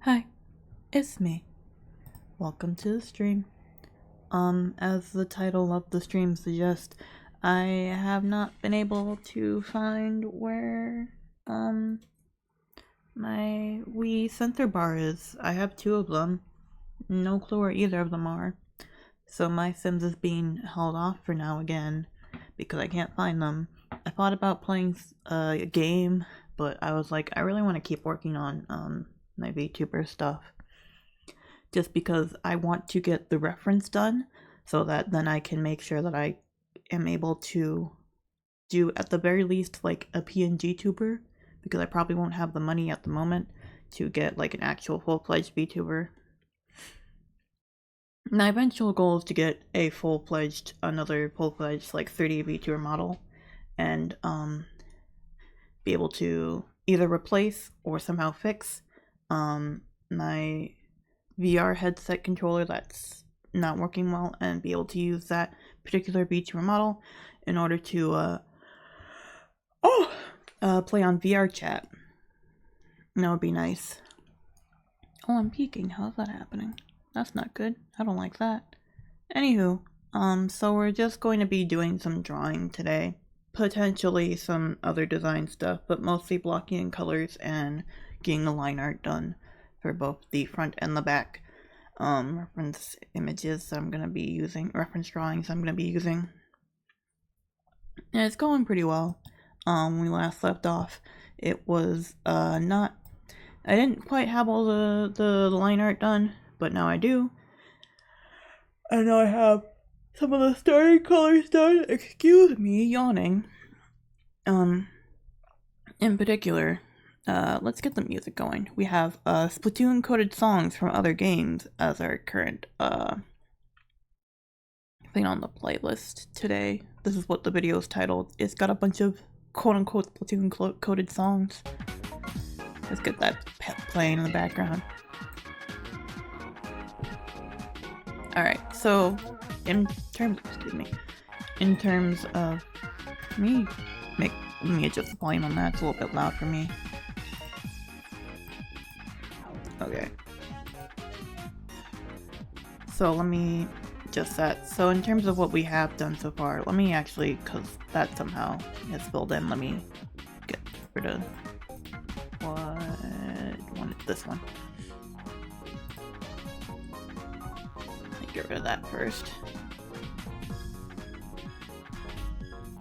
Hi, it's me. Welcome to the stream. As the title of the stream suggests, I have not been able to find where, my Wii censor bar is. I have two of them. No clue where either of them are. So my Sims is being held off for now again, because I can't find them. I thought about playing a game, but I was like, I really want to keep working on, my VTuber stuff. Just because I want to get the reference done, so that then I can make sure that I am able to do at the very least like a PNG tuber, because I probably won't have the money at the moment to get like an actual full-fledged VTuber. My eventual goal is to get a another full-fledged like 30 VTuber model, and be able to either replace or somehow fix my VR headset controller that's not working well and be able to use that particular VTuber model in order to play on VR chat. And that would be nice. Oh, I'm peeking. How's that happening? That's not good. I don't like that. Anywho, so we're just going to be doing some drawing today. Potentially some other design stuff, but mostly blocking in colors and getting the line art done for both the front and the back. Reference images I'm going to be using, reference drawings I'm going to be using. And it's going pretty well. When we last left off, it was, I didn't quite have all the line art done, but now I do. And now I have some of the starting colors done. Excuse me, yawning. In particular, let's get the music going. We have Splatoon coded songs from other games as our current thing on the playlist today. This is what the video is titled. It's got a bunch of quote-unquote Splatoon coded songs. Let's get that playing in the background. Alright, so in terms of let me adjust the volume on that. It's a little bit loud for me. Okay. So let me adjust that. So in terms of what we have done so far, let me actually, because that somehow is filled in, let me get rid of this one. Let me get rid of that first.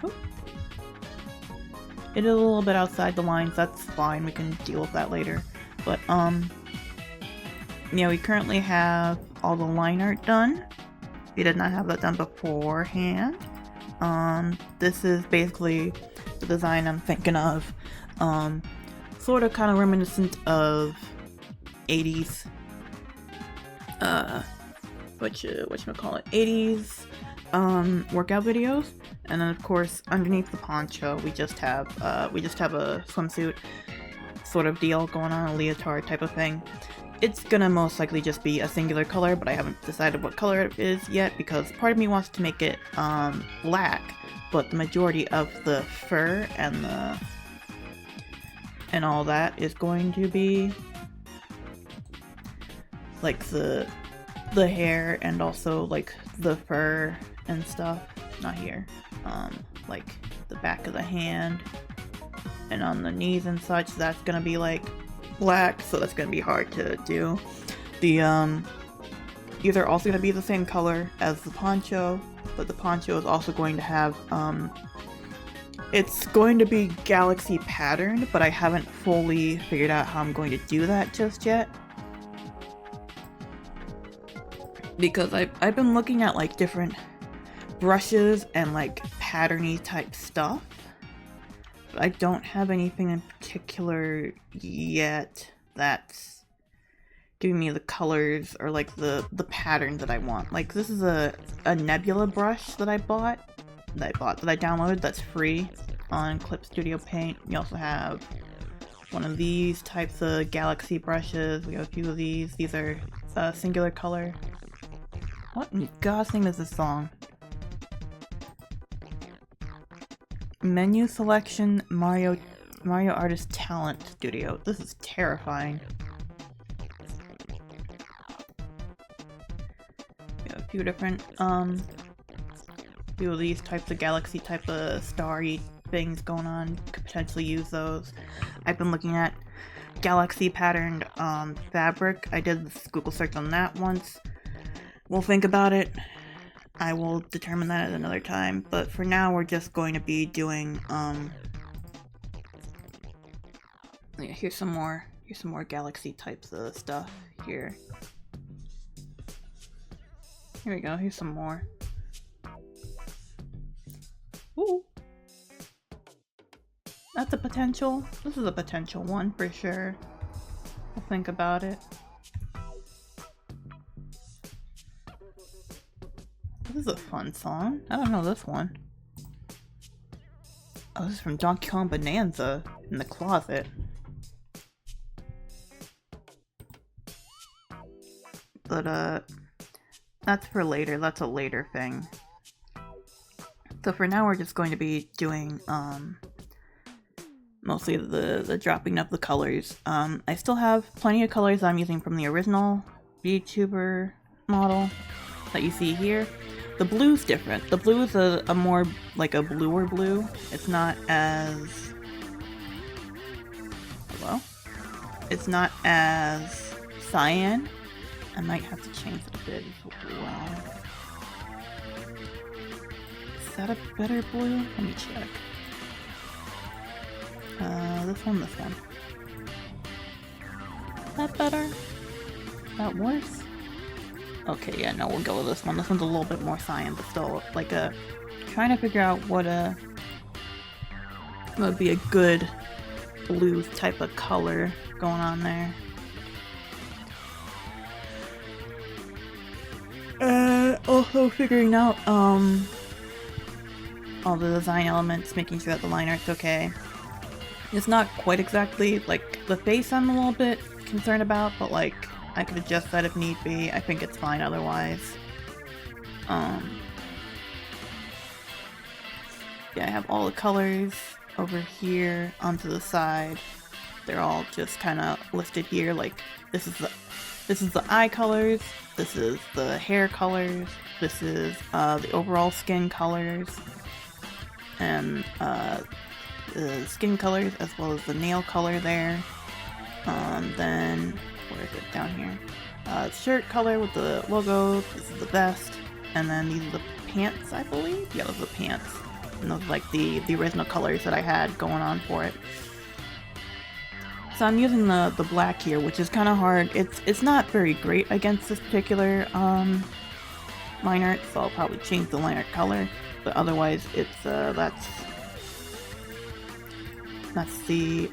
Oop. It is a little bit outside the lines, that's fine, we can deal with that later. But yeah, we currently have all the line art done. We did not have that done beforehand. This is basically the design I'm thinking of. Sort of kind of reminiscent of 80s whatchamacallit, 80s workout videos. And then of course underneath the poncho we just have a swimsuit sort of deal going on, a leotard type of thing. It's gonna most likely just be a singular color, but I haven't decided what color it is yet because part of me wants to make it black, but the majority of the fur and all that is going to be like the hair and also like the fur and stuff. Not here. Like the back of the hand and on the knees and such, that's gonna be like black, so that's gonna be hard to do. The these are also gonna be the same color as the poncho, but the poncho is also going to have it's going to be galaxy patterned, but I haven't fully figured out how I'm going to do that just yet. Because I've been looking at like different brushes and like patterny type stuff. But I don't have anything in particular yet that's giving me the colors or like the pattern that I want. Like this is a nebula brush that I downloaded that's free on Clip Studio Paint. You also have one of these types of galaxy brushes. We have a few of these. These are singular color. What in God's name is this song? Menu selection, Mario Artist Talent Studio. This is terrifying. We have a few different few of these types of galaxy type of starry things going on. Could potentially use those. I've been looking at galaxy patterned fabric. I did this Google search on that once. We'll think about it. I will determine that at another time, but for now we're just going to be doing yeah, here's some more galaxy types of stuff here. Here we go, here's some more. Ooh. That's a potential. This is a potential one for sure. We'll think about it. This is a fun song. I don't know this one. Oh, this is from Donkey Kong Bonanza in the closet. but that's for later. That's a later thing. So for now we're just going to be doing mostly the dropping of the colors. I still have plenty of colors I'm using from the original VTuber model that you see here. The blue's different. The blue is a more like a bluer blue. It's not as... Hello? It's not as cyan. I might have to change it a bit as well. Is that a better blue? Let me check. This one. Is that better? Is that worse? Okay, yeah, no, we'll go with this one. This one's a little bit more cyan, but still, like trying to figure out what would be a good blue type of color going on there. Also figuring out, all the design elements, making sure that the line art's okay. It's not quite exactly, like, the face I'm a little bit concerned about, but, like, I could adjust that if need be. I think it's fine otherwise. Yeah, I have all the colors over here onto the side. They're all just kind of listed here, like, this is the eye colors, this is the hair colors, this is the overall skin colors, and the skin colors as well as the nail color there. Then, where is it? Down here. Shirt color with the logo, this is the vest, and then these are the pants, I believe? Yeah, those are the pants. And those are like the original colors that I had going on for it. So I'm using the black here, which is kind of hard. It's not very great against this particular line art, so I'll probably change the line art color. But otherwise, it's that's the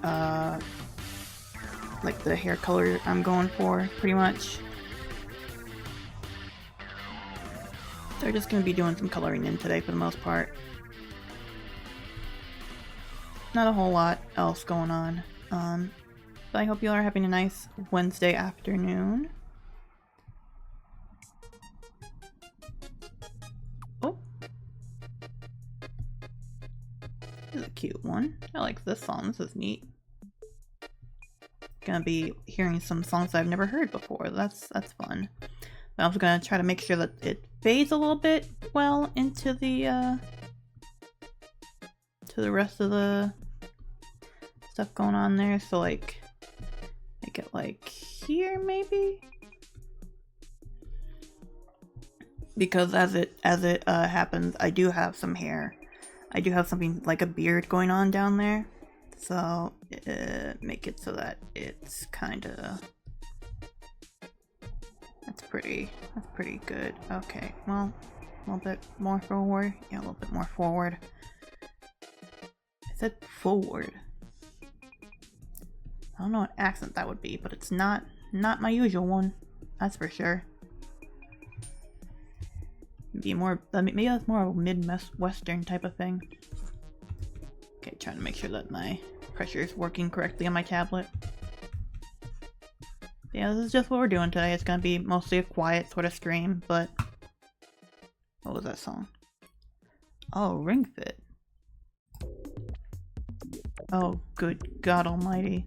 like the hair color I'm going for, pretty much. They're just gonna be doing some coloring in today for the most part. Not a whole lot else going on. But I hope you all are having a nice Wednesday afternoon. Oh. This is a cute one. I like this song. This is neat. Gonna be hearing some songs I've never heard before. That's fun. I'm also gonna try to make sure that it fades a little bit well into the to the rest of the stuff going on there. So like make it like here maybe, because as it happens, I do have some hair. I do have something like a beard going on down there. So make it so that it's kind of that's pretty good. Okay, well, a little bit more forward. Yeah, a little bit more forward. I said forward. I don't know what accent that would be, but it's not my usual one. That's for sure. Maybe that's more of a mid-western type of thing. Okay, trying to make sure that my pressure is working correctly on my tablet. Yeah, this is just what we're doing today. It's gonna be mostly a quiet sort of stream, but... What was that song? Oh, Ring Fit. Oh, good God almighty.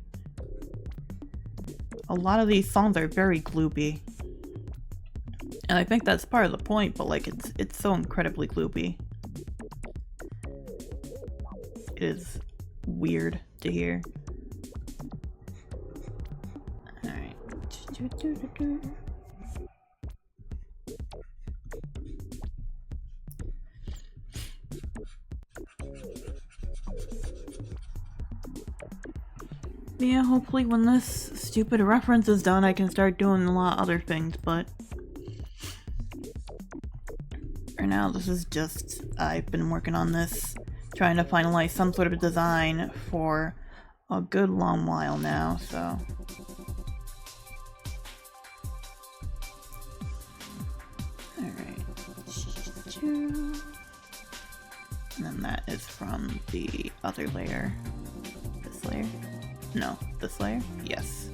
A lot of these songs are very gloopy. And I think that's part of the point, but like it's so incredibly gloopy. It is weird to hear. Alright. Yeah, hopefully when this stupid reference is done, I can start doing a lot of other things, but for now, this is just, I've been working on this, trying to finalize some sort of a design for a good long while now, so. Alright. And then that is from the other layer. This layer? No, this layer? Yes.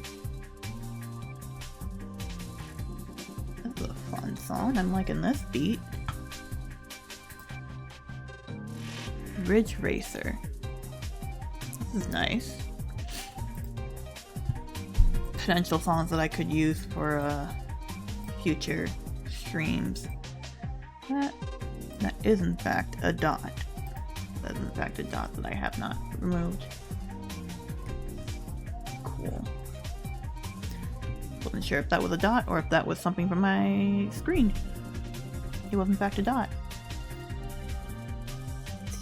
This is a fun song. I'm liking this beat. Ridge Racer. This is nice. Potential songs that I could use for future streams. That is in fact a dot. That is in fact a dot that I have not removed. Cool. Wasn't sure if that was a dot or if that was something from my screen. It was in fact a dot.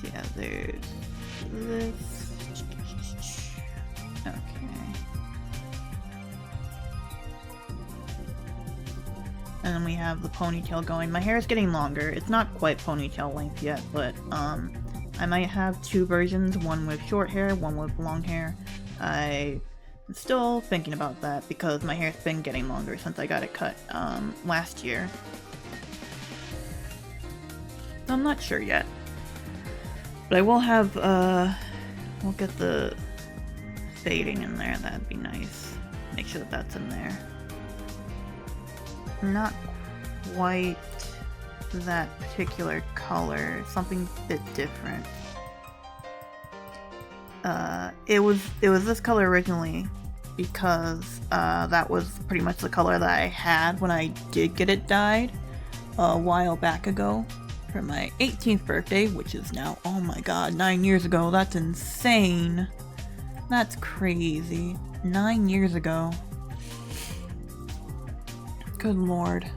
So yeah, there's this. Okay. And then we have the ponytail going. My hair is getting longer. It's not quite ponytail length yet, but I might have two versions, one with short hair, one with long hair. I'm still thinking about that because my hair's been getting longer since I got it cut last year. So I'm not sure yet. But I will have, we'll get the fading in there. That'd be nice. Make sure that that's in there. Not quite that particular color, something a bit different. It was this color originally because that was pretty much the color that I had when I did get it dyed a while back ago for my 18th birthday, which is now, oh my god, 9 years ago. That's insane. That's crazy. 9 years ago. Good lord.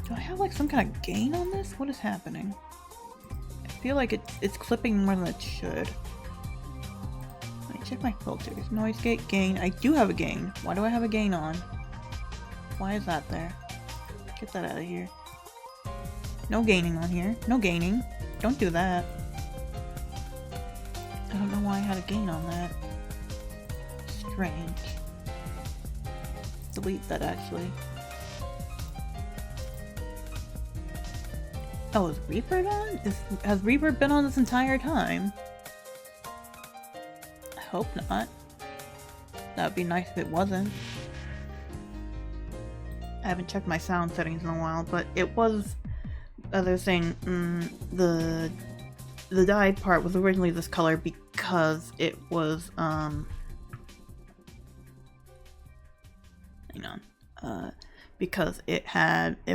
Do I have like some kind of gain on this? What is happening? I feel like it's clipping more than it should. Let me check my filters. Noise gate, gain. I do have a gain. Why do I have a gain on? Why is that there? Get that out of here. No gaining on here. No gaining. Don't do that. I don't know why I had a gain on that. Strange. Delete that actually. Oh, is reverb on? Has reverb been on this entire time? I hope not. That would be nice if it wasn't. I haven't checked my sound settings in a while, but it was, as I was saying, the dyed part was originally this color because it was, hang on, because it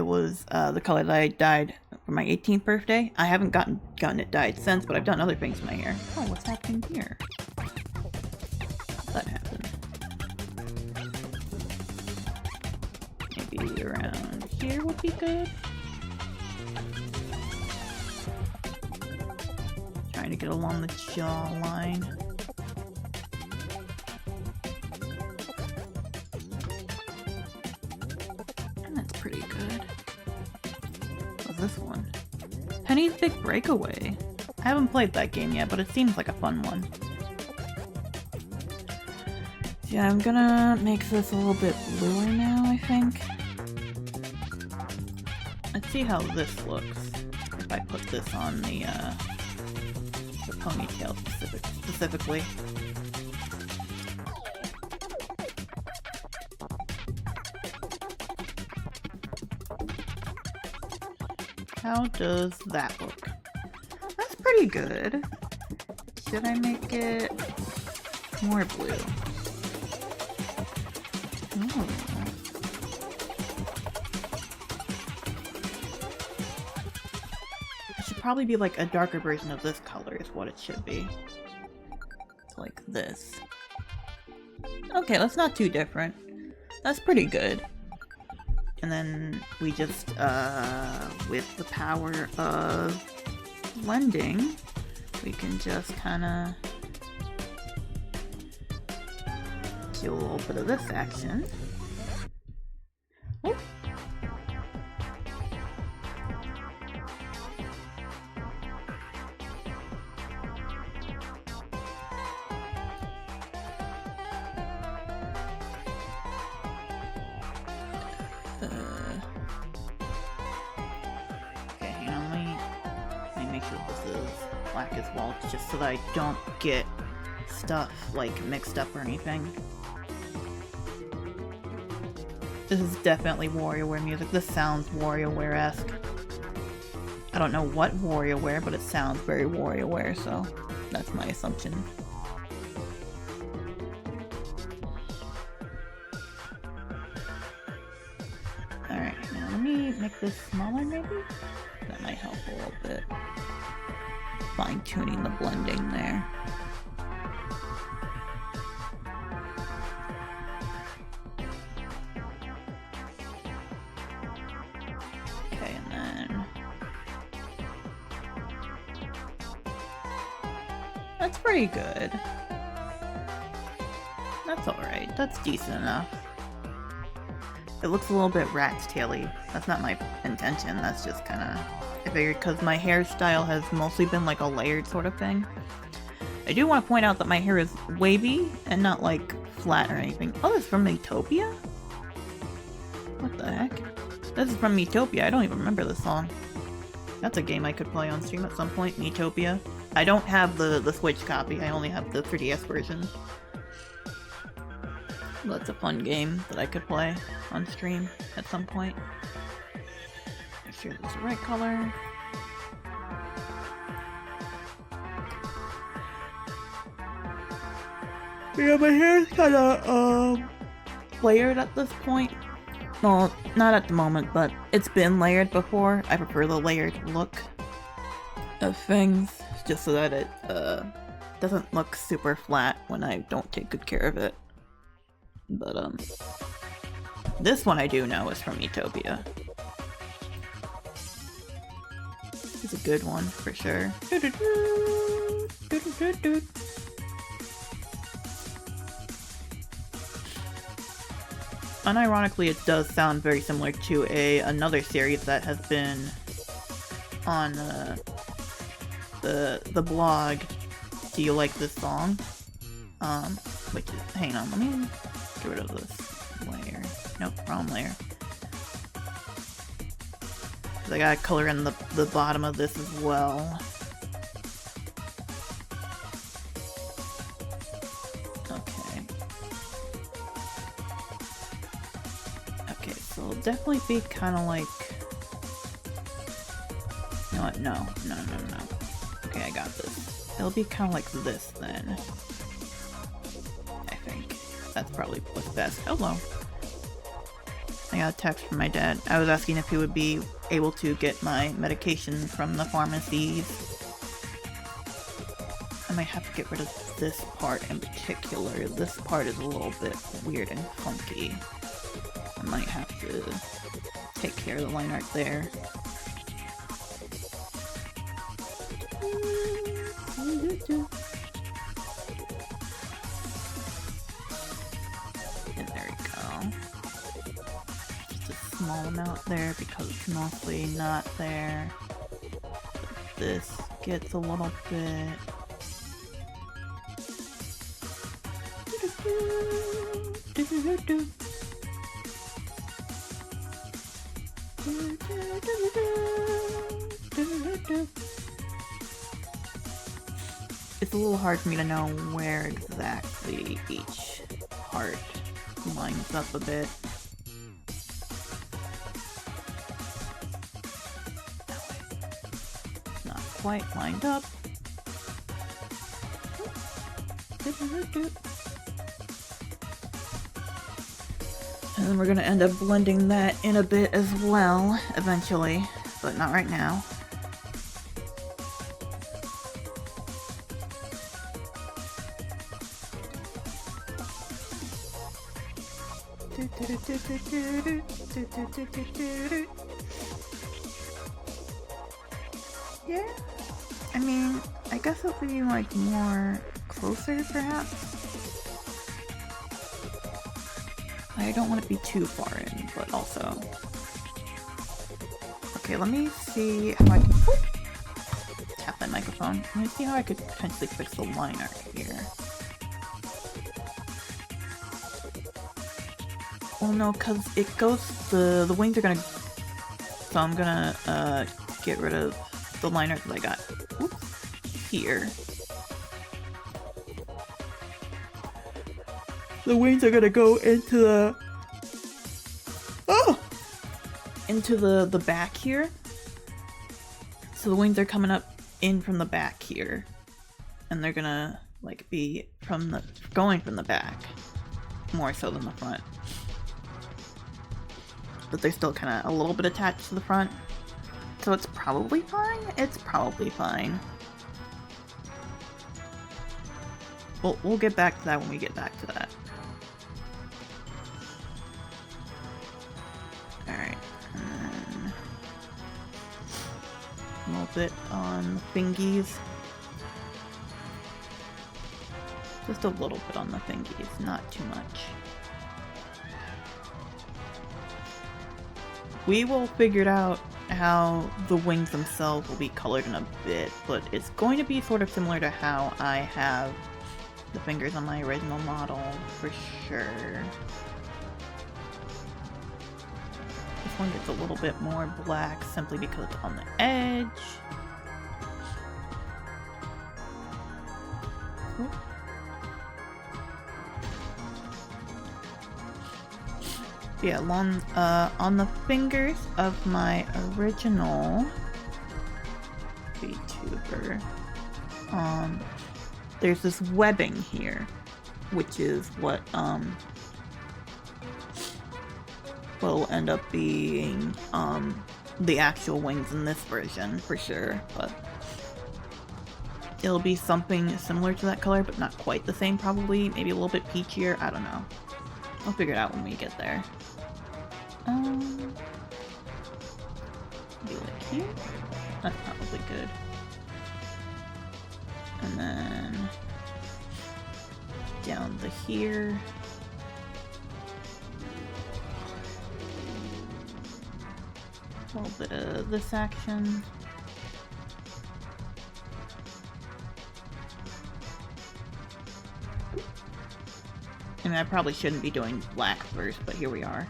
was the color that I dyed for my 18th birthday. I haven't gotten it dyed since, but I've done other things to my hair. Oh, what's happening here? That happened. Maybe around here would be good. Trying to get along the jawline. Pretty good. What's this one? Penny's Big Breakaway. I haven't played that game yet, but it seems like a fun one. Yeah, I'm gonna make this a little bit bluer now, I think. Let's see how this looks if I put this on the ponytail specifically. How does that look? That's pretty good. Should I make it more blue? Oh. It should probably be like a darker version of this color is what it should be. Like this. Okay, that's not too different. That's pretty good. And then we just, with the power of blending, we can just kind of do a little bit of this action. Oh. Okay, hang on, let me make sure this is black as well, just so that I don't get stuff like mixed up or anything. This is definitely WarioWare music. This sounds WarioWare-esque. I don't know what WarioWare, but it sounds very WarioWare, so that's my assumption. Alright, now let me make this smaller maybe? That might help a little bit. Fine-tuning the blending there. Okay, and then... That's pretty good. That's alright. That's decent enough. It looks a little bit rat's taily. That's not my intention. That's just kind of... I figured because my hairstyle has mostly been like a layered sort of thing. I do want to point out that my hair is wavy and not like flat or anything. Oh, this is from Utopia? What the heck? This is from Utopia. I don't even remember this song. That's a game I could play on stream at some point, Utopia. I don't have the Switch copy. I only have the 3DS version. That's a fun game that I could play on stream at some point. Make sure it's the right color. Yeah, my hair's kind of layered at this point. Well, not at the moment, but it's been layered before. I prefer the layered look of things, just so that it doesn't look super flat when I don't take good care of it. But this one I do know is from Utopia. It's a good one for sure. Unironically, it does sound very similar to another series that has been on the blog. Do you like this song? Which is, hang on, let me get rid of this layer. Nope, wrong layer. I gotta color in the bottom of this as well. Okay. Okay, so it'll definitely be kind of like... You know what? No. Okay, I got this. It'll be kind of like this then. I think. That's probably what's best. Hello. I got a text from my dad. I was asking if he would be able to get my medication from the pharmacies. I might have to get rid of this part in particular. This part is a little bit weird and funky. I might have to take care of the line art there. And there we go. Small amount there because it's mostly not there. But this gets a little bit... It's a little hard for me to know where exactly each part lines up a bit. Quite lined up. And then we're gonna end up blending that in a bit as well, eventually, but not right now. Yeah, I mean, I guess it'll be like more closer perhaps. I don't want to be too far in, but also... Okay, let me see how I can... Tap my microphone. Let me see how I could potentially fix the line art here. Well, no, because it goes... The wings are gonna... So I'm gonna, get rid of the line art that I got. Oops, here. The wings are gonna go into into the back here. So the wings are coming up in from the back here. And they're gonna like be going from the back. More so than the front. But they're still kinda a little bit attached to the front. So it's probably fine? It's probably fine. We'll get back to that when we get back to that. Alright, and then a little bit on the fingies. Just a little bit on the fingies, not too much. We will figure it out how the wings themselves will be colored in a bit, but it's going to be sort of similar to how I have the fingers on my original model, for sure. This one gets a little bit more black simply because it's on the edge. Ooh. Yeah, on the fingers of my original VTuber, there's this webbing here, which is what will end up being the actual wings in this version for sure, but it'll be something similar to that color, but not quite the same probably, maybe a little bit peachier, I don't know. I'll figure it out when we get there. Be like here? That's probably good. And then down to here. A little bit of this action. I mean, I probably shouldn't be doing black first, but here we are.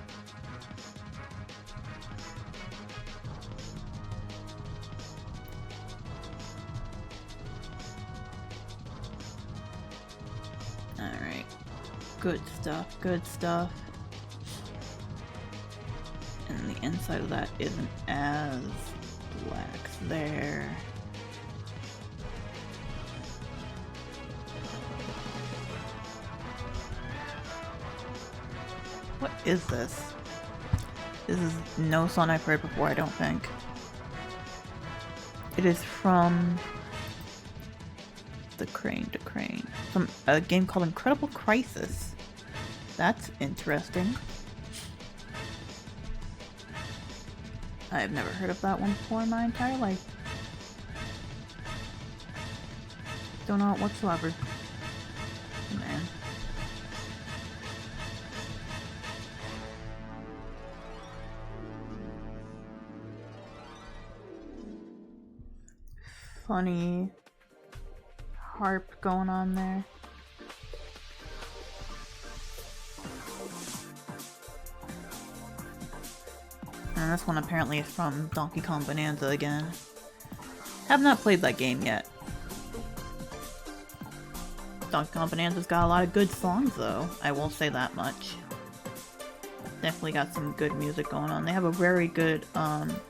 Alright. Good stuff, good stuff. And the inside of that isn't as black there. What is this? This is no song I've heard before, I don't think. It is from the Crane to Crane. From a game called Incredible Crisis. That's interesting. I have never heard of that one before in my entire life. Don't know it whatsoever. Man. Funny harp going on there. And this one apparently is from Donkey Kong Bonanza again. Have not played that game yet. Donkey Kong Bonanza's got a lot of good songs though, I will say that much. Definitely got some good music going on. They have a very good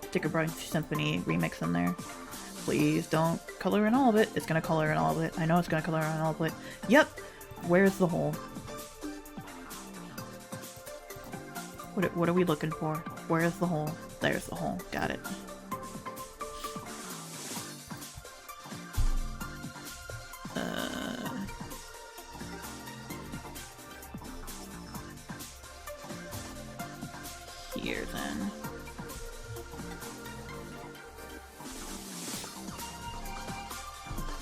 Sticker Brush Symphony remix in there. Please don't color in all of it. It's gonna color in all of it. I know it's gonna color in all of it. Yep! Where's the hole? What are we looking for? Where's the hole? There's the hole. Got it. Here then.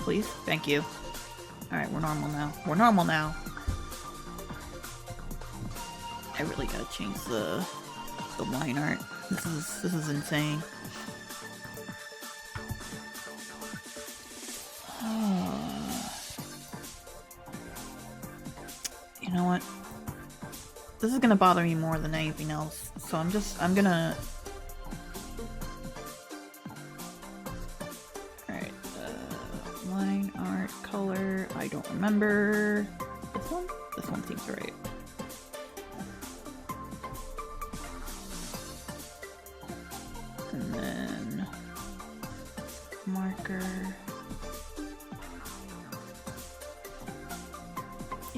Please? Thank you. Alright, we're normal now. We're normal now. I really gotta change the line art. This is insane. You know what? This is gonna bother me more than anything else. So I'm gonna Alright, line art color, I don't remember. This one? This one seems right.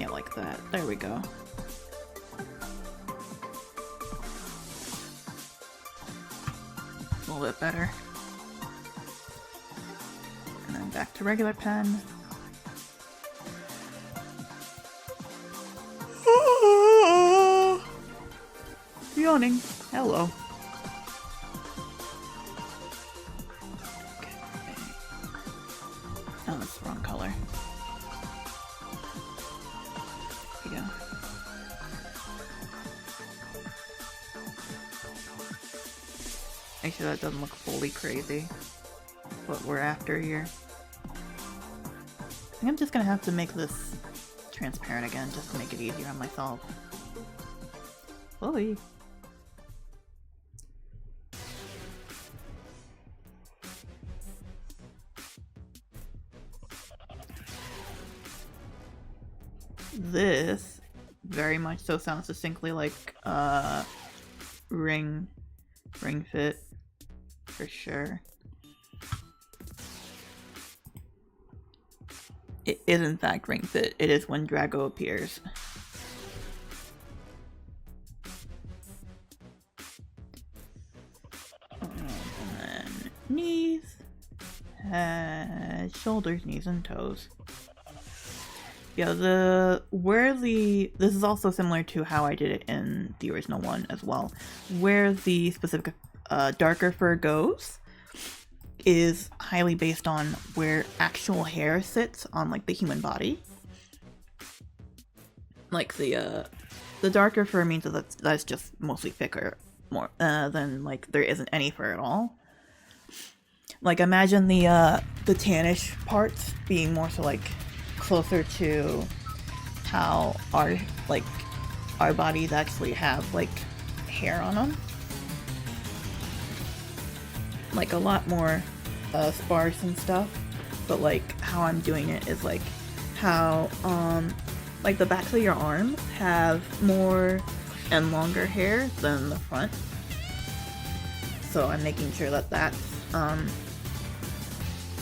Yeah, like that. There we go. A little bit better. And then back to regular pen. Yawning. Hello. Okay. Oh, that's the wrong color. There we go. Make sure that doesn't look fully crazy. What we're after here. I think I'm just gonna have to make this transparent again, just to make it easier on myself. Chloe. This very much so sounds distinctly like ring fit for sure. It is in fact ring fit. It is when Drago appears. And then knees, head, shoulders, knees, and toes. Yeah, this is also similar to how I did it in the original one as well. Where the specific darker fur goes is highly based on where actual hair sits on like the human body. Like the darker fur means that's just mostly thicker, more than like there isn't any fur at all. Like imagine the tannish parts being more so like closer to how our bodies actually have like hair on them, like a lot more sparse and stuff. But like how I'm doing it is like how like the backs of your arms have more and longer hair than the front, so I'm making sure that that's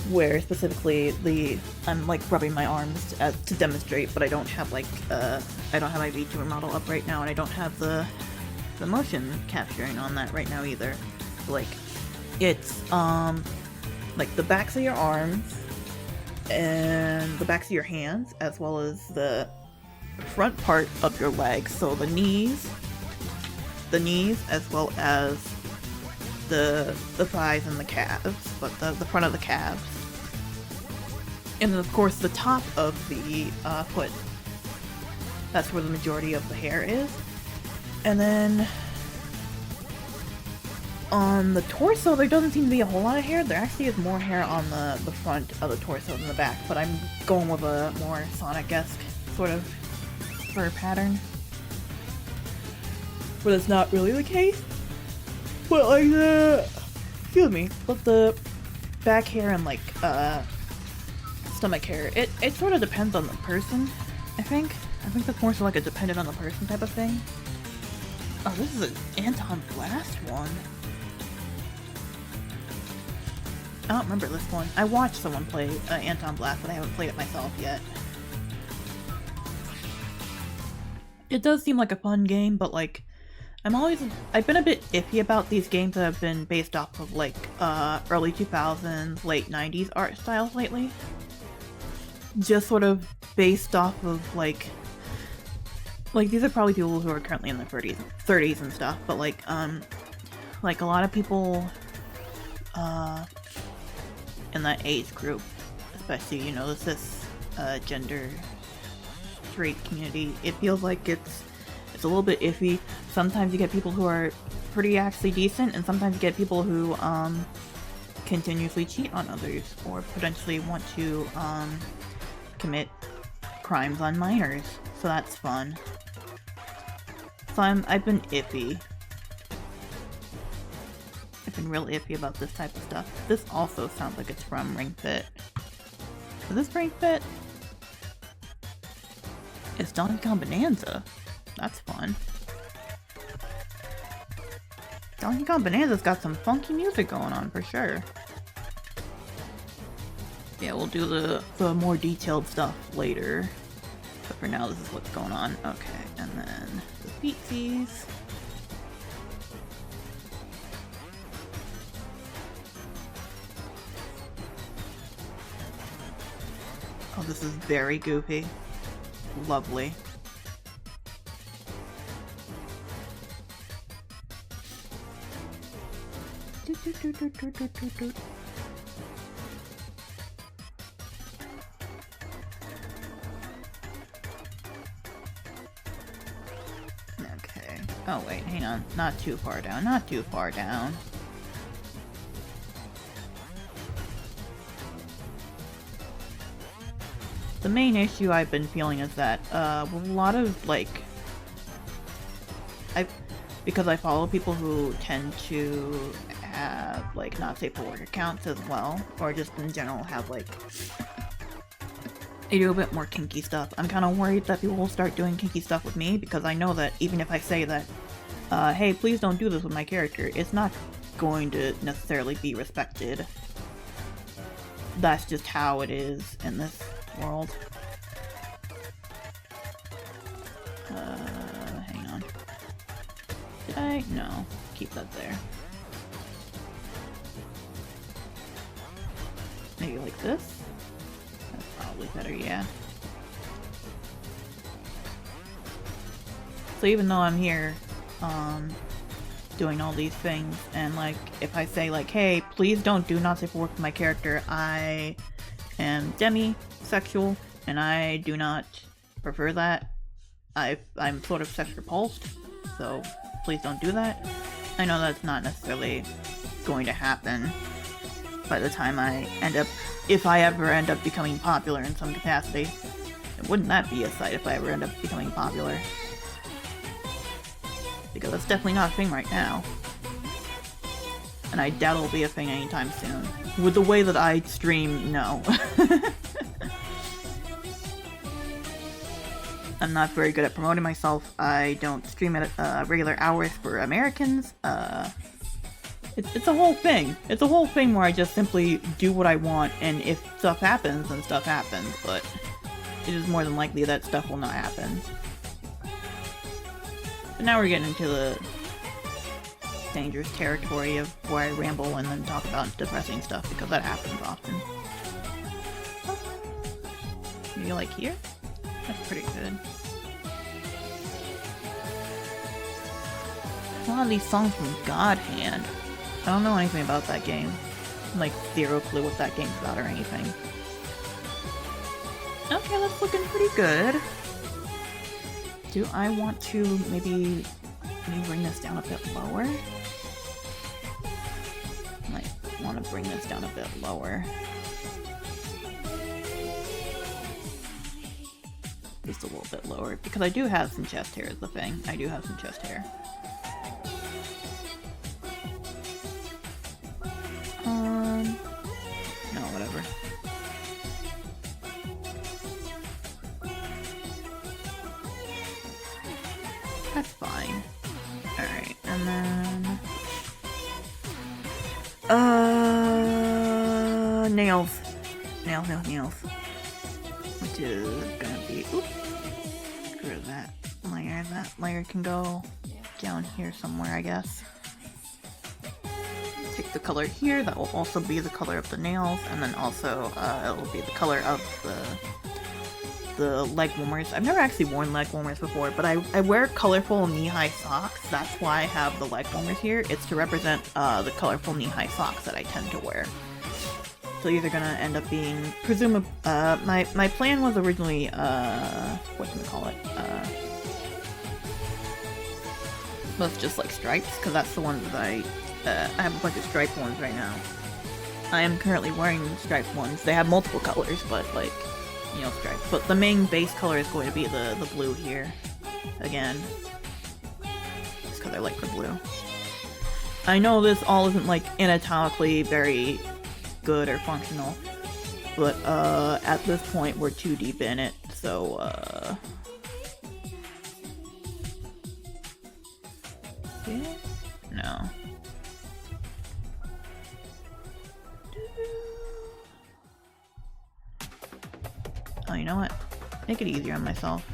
where specifically I'm like rubbing my arms to demonstrate, but I don't have like I don't have my VTuber model up right now, and I don't have the motion capturing on that right now either. So, like it's like the backs of your arms and the backs of your hands, as well as the front part of your legs, so the knees as well as the thighs and the calves, but the front of the calves. And then of course the top of the foot. That's where the majority of the hair is. And then on the torso there doesn't seem to be a whole lot of hair. There actually is more hair on the front of the torso than the back, but I'm going with a more Sonic-esque sort of fur pattern. But it's not really the case. But like the back hair and like stomach hair, it sort of depends on the person, I think. I think that's more so like a dependent on the person type of thing. Oh, this is an Anton Blast one. I don't remember this one. I watched someone play Anton Blast, but I haven't played it myself yet. It does seem like a fun game, but like I've been a bit iffy about these games that have been based off of like early 2000s, late 90s art styles lately. Just sort of based off of like these are probably people who are currently in their 30s and stuff, but like a lot of people in that age group, especially, you know, this gender straight community, it feels like it's a little bit iffy. Sometimes you get people who are pretty actually decent, and sometimes you get people who continuously cheat on others or potentially want to commit crimes on minors. So that's fun. So I've been iffy. I've been real iffy about this type of stuff. This also sounds like it's from Ring Fit. Is this Ring Fit? It's Donkey Kong Bonanza. That's fun. Donkey Kong Bonanza's got some funky music going on for sure. Yeah, we'll do the more detailed stuff later. But for now, this is what's going on. Okay, and then the feetsies. Oh, this is very goofy. Lovely. Okay. Oh wait, hang on. Not too far down. Not too far down. The main issue I've been feeling is that a lot of like because I follow people who tend to have like not safe for work accounts as well, or just in general have like they do a bit more kinky stuff. I'm kind of worried that people will start doing kinky stuff with me, because I know that even if I say that, hey, please don't do this with my character, it's not going to necessarily be respected. That's just how it is in this world. Hang on. Did I? No. Keep that there. Maybe like this? That's probably better, yeah. So even though I'm here, doing all these things, and like, if I say like, hey, please don't do not safe for work with my character, I am demisexual, and I do not prefer that. I'm sort of sex repulsed, so please don't do that. I know that's not necessarily going to happen by the time I end up, if I ever end up becoming popular in some capacity. Wouldn't that be a sight if I ever end up becoming popular? Because that's definitely not a thing right now. And I doubt it'll be a thing anytime soon. With the way that I stream, no. I'm not very good at promoting myself. I don't stream at regular hours for Americans. It's a whole thing. It's a whole thing where I just simply do what I want, and if stuff happens, then stuff happens, but it is more than likely that stuff will not happen. But now we're getting into the dangerous territory of where I ramble and then talk about depressing stuff, because that happens often. Maybe like here? That's pretty good. A lot of these songs from God Hand. I don't know anything about that game. Like, zero clue what that game's about or anything. Okay, that's looking pretty good. Do I want to maybe bring this down a bit lower? Might want to bring this down a bit lower. Just a little bit lower, because I do have some chest hair is the thing. I do have some chest hair. No, whatever. That's fine. Alright, and then... nails. Nails. Which is gonna be... Oops. Get rid of that layer. That layer can go down here somewhere, I guess. Take the color here, that will also be the color of the nails, and then also it will be the color of the leg warmers. I've never actually worn leg warmers before, but I wear colorful knee-high socks. That's why I have the leg warmers here. It's to represent the colorful knee-high socks that I tend to wear. So these are gonna end up being, presumably, my plan was originally, whatchamacallit, was just like stripes, because that's the ones that I have a bunch of striped ones right now. I am currently wearing striped ones. They have multiple colors, but like, you know, stripes. But the main base color is going to be the blue here. Again. Just because I like the blue. I know this all isn't like anatomically very good or functional, but at this point we're too deep in it, so yeah? No. Oh, you know what? Make it easier on myself.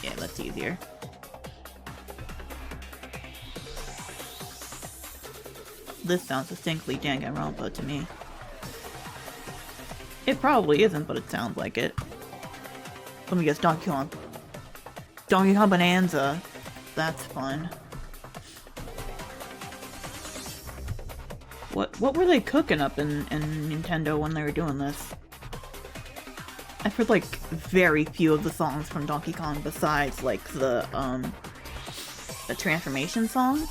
Yeah, that's easier. This sounds distinctly Danganronpa to me. It probably isn't, but it sounds like it. Let me guess, Donkey Kong. Donkey Kong Bonanza. That's fun. What were they cooking up in Nintendo when they were doing this? I've heard like very few of the songs from Donkey Kong besides like the transformation songs.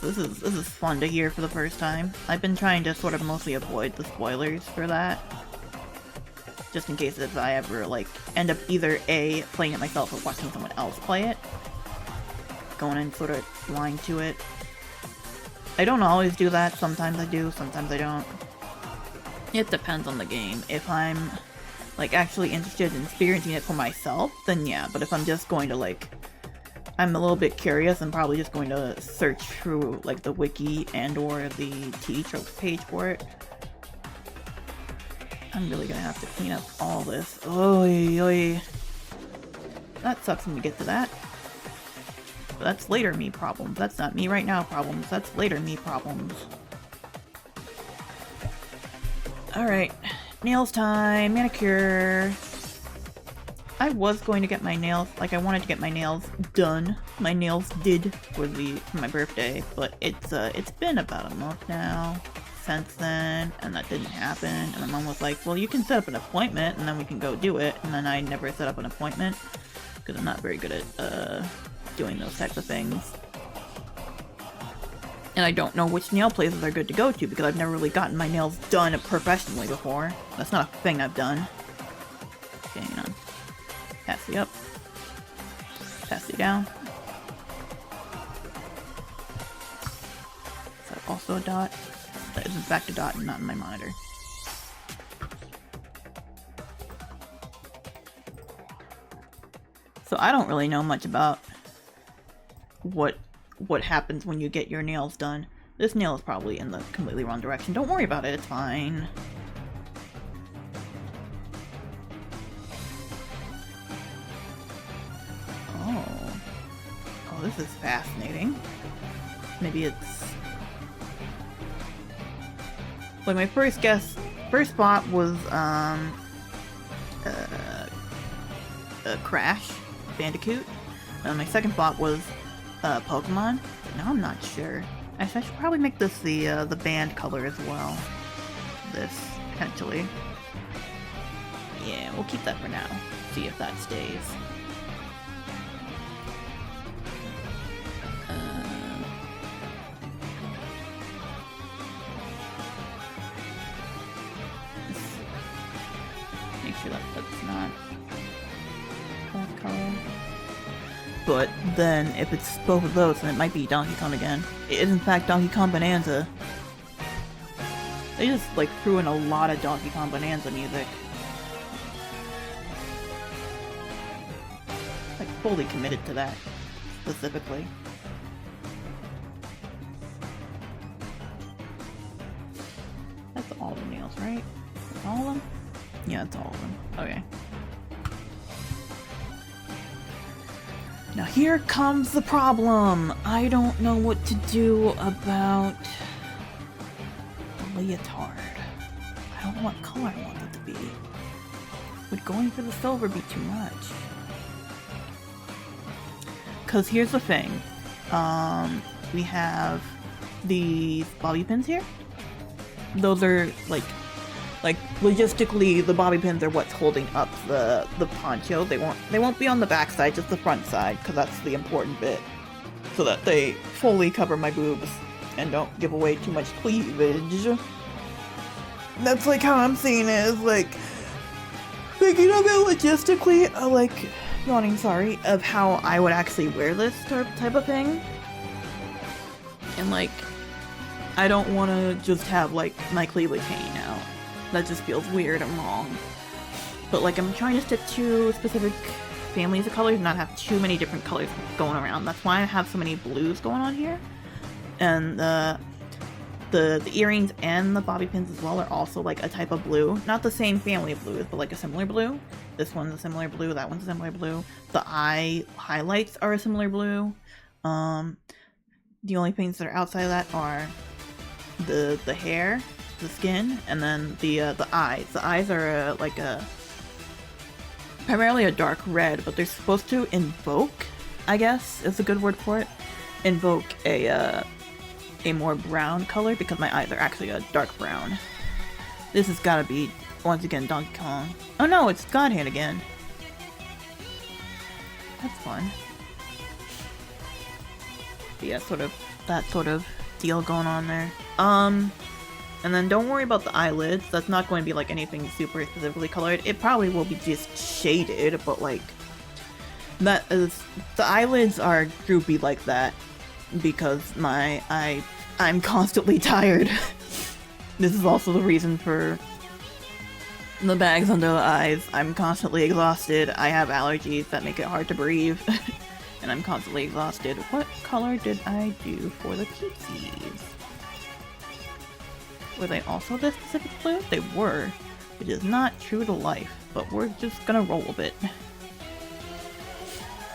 So this is fun to hear for the first time. I've been trying to sort of mostly avoid the spoilers for that. Just in case if I ever like end up either A, playing it myself or watching someone else play it. Going in sort of blind to it. I don't always do that. Sometimes I do, sometimes I don't. It depends on the game. If I'm like actually interested in experiencing it for myself, then yeah. But if I'm just going to like, I'm a little bit curious, I'm probably just going to search through like the wiki and or the T-Tropes page for it. I'm really gonna have to clean up all this. Oy, oy. That sucks when we get to that. But that's later me problems. That's not me right now problems. That's later me problems. Alright. Nails time. Manicure. I was going to get my nails, like I wanted to get my nails done. My nails did for my birthday, but it's been about a month now since then, and that didn't happen. And my mom was like, well, you can set up an appointment and then we can go do it. And then I never set up an appointment because I'm not very good at doing those types of things. And I don't know which nail places are good to go to because I've never really gotten my nails done professionally before. That's not a thing I've done. Okay, hang on. Pass you up. Pass you down. Is that also a dot? That is in fact a dot and not in my monitor. So I don't really know much about what happens when you get your nails done. This nail is probably in the completely wrong direction. Don't worry about it, it's fine. Oh, this is fascinating. Maybe it's... Like my first spot was Crash Bandicoot. My second spot was Pokemon. Now I'm not sure. Actually, I should probably make this the band color as well. This, potentially. Yeah, we'll keep that for now. See if that stays. Make sure that's not that color. But then, if it's both of those, then it might be Donkey Kong again. It is in fact Donkey Kong Bonanza. They just like threw in a lot of Donkey Kong Bonanza music. Like fully committed to that, specifically. That's all the nails, right? All of them? Yeah, that's all of them. Okay. Now here comes the problem. I don't know what to do about the leotard. I don't know what color I want it to be. Would going for the silver be too much? Because here's the thing. We have these bobby pins here. Those are like logistically, the bobby pins are what's holding up the poncho. They won't be on the back side, just the front side, because that's the important bit, so that they fully cover my boobs and don't give away too much cleavage. That's like how I'm seeing it, is like thinking of it logistically, like yawning, sorry, of how I would actually wear this type of thing, and like I don't want to just have like my cleavage hanging out. That just feels weird and wrong. But like I'm trying to stick to specific families of colors and not have too many different colors going around. That's why I have so many blues going on here. And the earrings and the bobby pins as well are also like a type of blue. Not the same family of blues, but like a similar blue. This one's a similar blue, that one's a similar blue. The eye highlights are a similar blue. The only things that are outside of that are the hair, the skin, and then the eyes. The eyes are primarily a dark red, but they're supposed to invoke, I guess is a good word for it, invoke a more brown color because my eyes are actually a dark brown. This has got to be once again Donkey Kong. Oh no, it's God Hand again. That's fun. But yeah, that sort of deal going on there. And then don't worry about the eyelids. That's not going to be like anything super specifically colored. It probably will be just shaded, but like that is, the eyelids are droopy like that because I'm constantly tired. This is also the reason for the bags under the eyes. I'm constantly exhausted. I have allergies that make it hard to breathe. And I'm constantly exhausted. What color did I do for the Peetsies? Were they also this specific blue? They were. It is not true to life, but we're just gonna roll with it.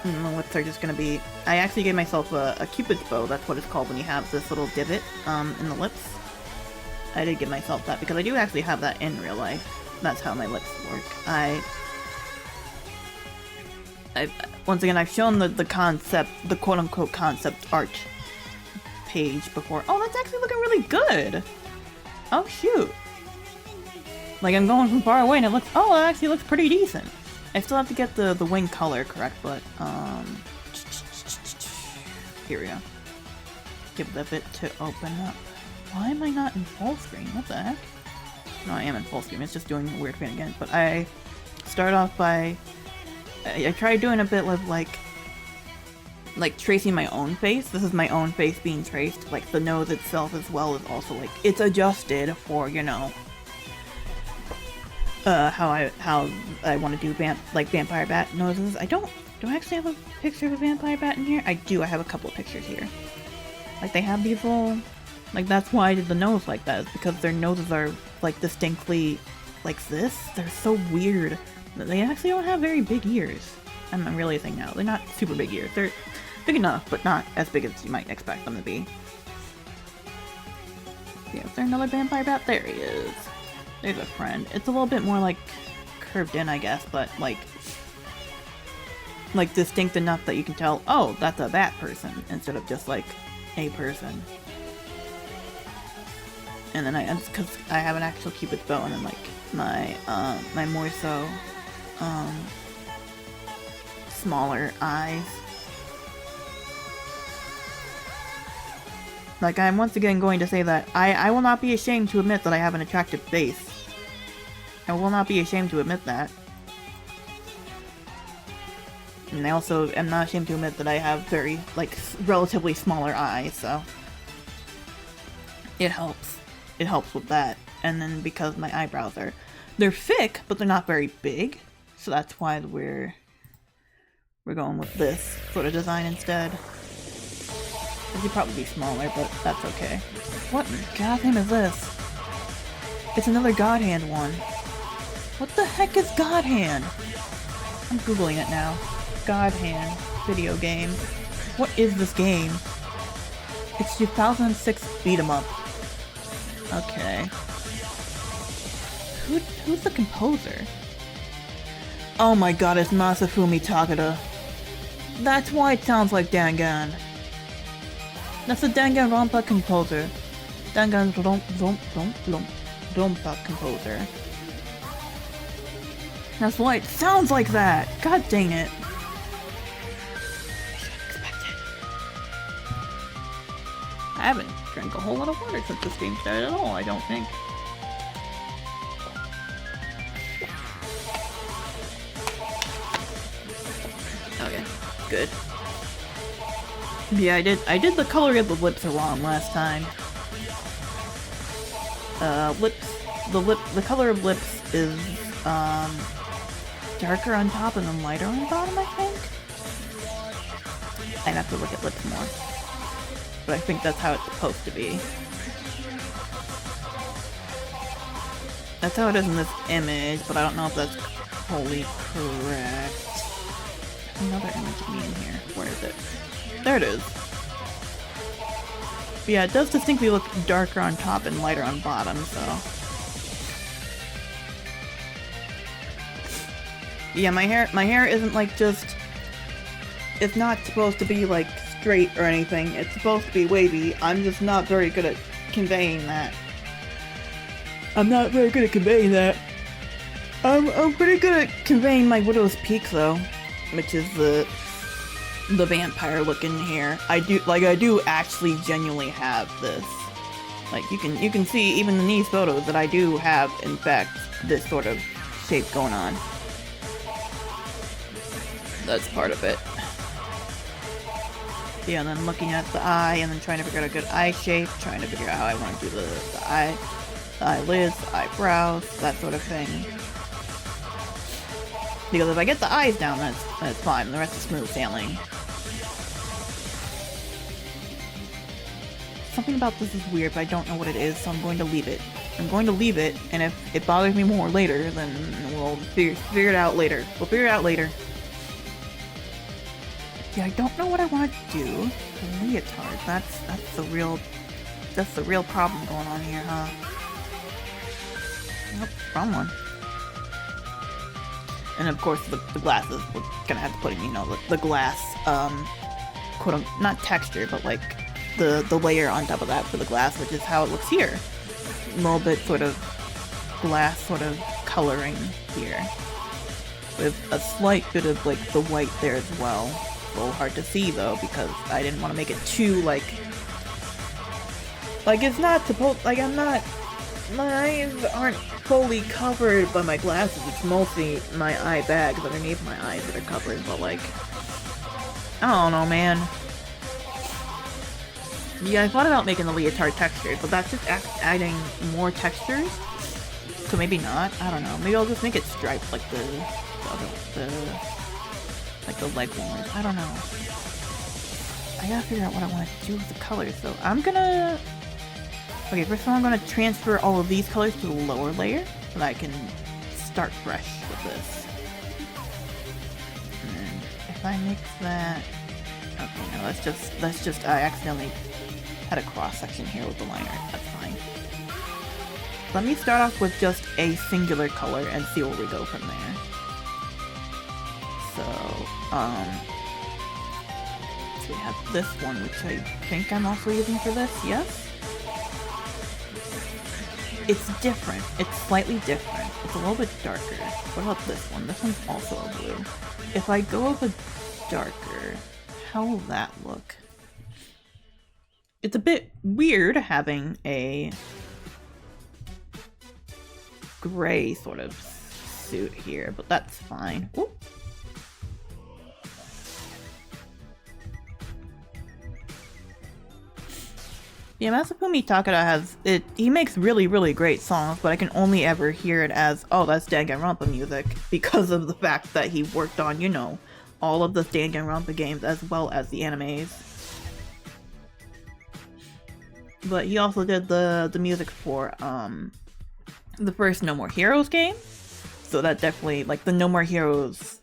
And the lips are just gonna be... I actually gave myself a cupid's bow. That's what it's called when you have this little divot in the lips. I did give myself that because I do actually have that in real life. That's how my lips work. Once again, I've shown the concept, the quote-unquote concept art page before. Oh, that's actually looking really good! Oh, shoot. Like, I'm going from far away and it looks... Oh, it actually looks pretty decent. I still have to get the wing color correct, but, here we go. Give the bit to open up. Why am I not in full screen? What the heck? No, I am in full screen. It's just doing a weird thing again. But I start off by... I tried doing a bit of like tracing my own face. This is my own face being traced. Like the nose itself as well is also like it's adjusted for, you know, how I want to do vampire bat noses. Do I actually have a picture of a vampire bat in here? I do. I have a couple of pictures here. Like they have these little, like that's why I did the nose like that, is because their noses are like distinctly like this. They're so weird. They actually don't have very big ears. I'm realizing now. They're not super big ears. They're big enough, but not as big as you might expect them to be. Yeah, is there another vampire bat? There he is. There's a friend. It's a little bit more like curved in, I guess, but like distinct enough that you can tell, oh, that's a bat person, instead of just like a person. And then because I have an actual cupid's bow and then like my more so smaller eyes. Like, I'm once again going to say that I will not be ashamed to admit that I have an attractive face. I will not be ashamed to admit that. And I also am not ashamed to admit that I have very, like, relatively smaller eyes, so... It helps. It helps with that. And then because my eyebrows are... They're thick, but they're not very big. So that's why we're going with this sort of design instead. It could probably be smaller, but that's okay. What in God's name is this? It's another God Hand one. What the heck is God Hand? I'm googling it now. God Hand video game. What is this game? It's 2006 beat 'em up. Okay. Who's the composer? Oh my god, it's Masafumi Takada. That's why it sounds like Dangan. That's the Danganronpa composer. Danganronpa composer. That's why it sounds like that! God dang it. I shouldn't expect it. I haven't drank a whole lot of water since this game started at all, I don't think. Okay, good. Yeah, I did the color of the lips wrong last time. The color of lips is, darker on top and then lighter on the bottom, I think? I'd have to look at lips more. But I think that's how it's supposed to be. That's how it is in this image, but I don't know if that's wholly correct. Another image of me in here. Where is it? There it is. But yeah, it does distinctly look darker on top and lighter on bottom, so... Yeah, my hair isn't like just... It's not supposed to be like straight or anything. It's supposed to be wavy. I'm just not very good at conveying that. I'm not very good at conveying that. I'm pretty good at conveying my widow's peak though, which is the vampire looking hair. I do actually genuinely have this. Like you can see even in these photos that I do have in fact this sort of shape going on. That's part of it. Yeah, and then looking at the eye, and then trying to figure out a good eye shape, trying to figure out how I want to do the eyelids, eyebrows, that sort of thing. Because if I get the eyes down, that's fine. The rest is smooth sailing. Something about this is weird, but I don't know what it is, so I'm going to leave it. I'm going to leave it, and if it bothers me more later, then we'll figure it out later. We'll figure it out later. Yeah, I don't know what I want to do. The leotard. That's the real problem going on here, huh? Nope, wrong one. And of course, the glasses. We're gonna have to put in, you know, the glass, quote unquote, not texture, but like the layer on top of that for the glass, which is how it looks here. A little bit sort of glass sort of coloring here, with a slight bit of like the white there as well. A little hard to see though, because I didn't want to make it too like it's not supposed, like I'm not, my eyes aren't fully covered by my glasses. It's mostly my eye bags underneath my eyes that are covered, but like, I don't know, man. Yeah, I thought about making the leotard textured, but that's just adding more textures, so maybe not. I don't know. Maybe I'll just make it striped like the leg warmers. I don't know. I gotta figure out what I want to do with the colors, so I'm gonna... Okay, first of all I'm gonna transfer all of these colors to the lower layer, so that I can start fresh with this. And then if I mix that... Okay, no, that's just, I accidentally had a cross section here with the liner. That's fine. Let me start off with just a singular color and see where we go from there. So we have this one, which I think I'm also using for this, yes? It's different. It's slightly different. It's a little bit darker. What about this one? This one's also a blue. If I go with a darker, how will that look? It's a bit weird having a gray sort of suit here, but that's fine. Ooh. Yeah, Masafumi Takada he makes really, really great songs, but I can only ever hear it as, oh, that's Danganronpa music, because of the fact that he worked on, you know, all of the Danganronpa games as well as the animes. But he also did the music for, the first No More Heroes game, so that definitely, like, the No More Heroes,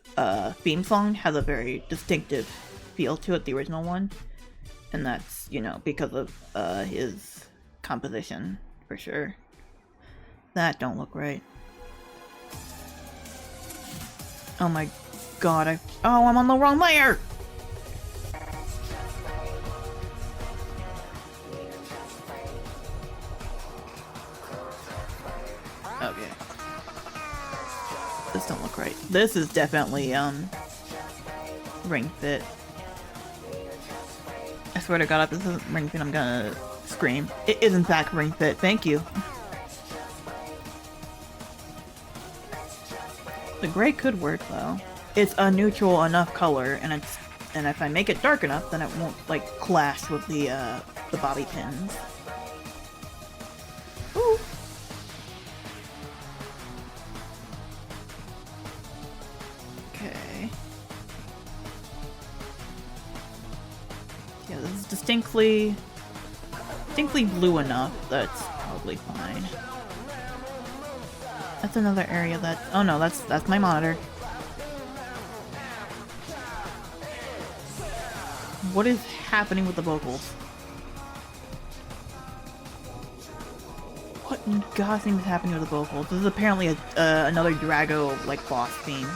theme song has a very distinctive feel to it, the original one. And that's, you know, because of his composition, for sure. That don't look right. Oh my god, oh, I'm on the wrong layer! Okay. This don't look right. This is definitely, ring fit. I swear to god, if this isn't ring fit, I'm gonna scream. It is in fact ring fit, thank you. The gray could work though. It's a neutral enough color, and if I make it dark enough, then it won't like clash with the bobby pins. Ooh. Okay. Yeah, this is distinctly blue enough. That's probably fine. That's another area that... Oh no, that's my monitor. What is happening with the vocals? What in God's name is happening with the vocals? This is apparently another Drago, like, boss theme.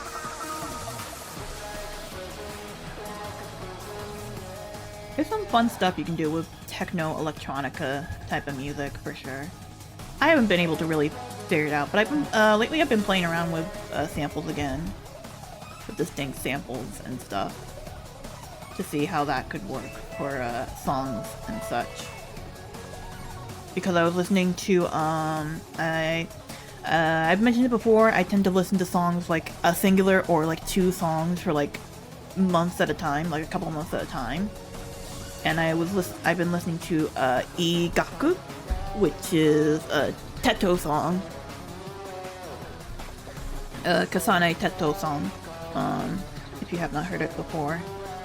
There's some fun stuff you can do with techno electronica type of music for sure. I haven't been able to really figure it out, but I've been lately I've been playing around with samples again, with distinct samples and stuff, to see how that could work for songs and such. Because I was listening to I've mentioned it before. I tend to listen to songs like a singular or like two songs for like months at a time, like a couple months at a time. And I've been listening to Igaku, which is a Teto song. Kasane Teto song, if you have not heard it before.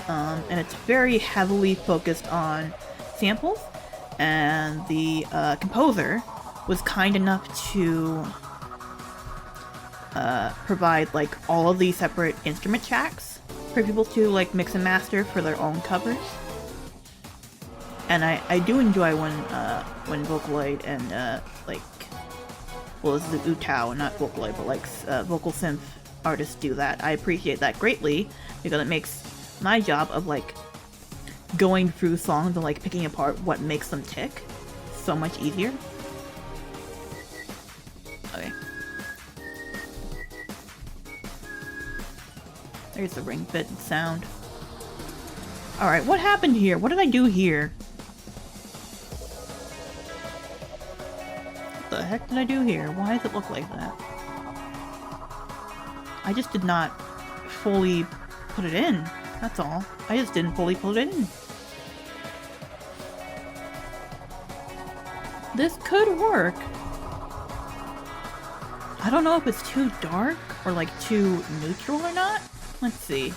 And it's very heavily focused on samples, and the composer was kind enough to provide like all of these separate instrument tracks for people to like mix and master for their own covers. And I do enjoy when Vocaloid and like, well, this is Utao and not Vocaloid, but like vocal synth artists do that. I appreciate that greatly because it makes my job of like going through songs and like picking apart what makes them tick so much easier. Okay. There's the ring fit sound. Alright, what happened here? What did I do here? What the heck did I do here? Why does it look like that? I just did not fully put it in. That's all. I just didn't fully put it in. This could work. I don't know if it's too dark or like too neutral or not. Let's see.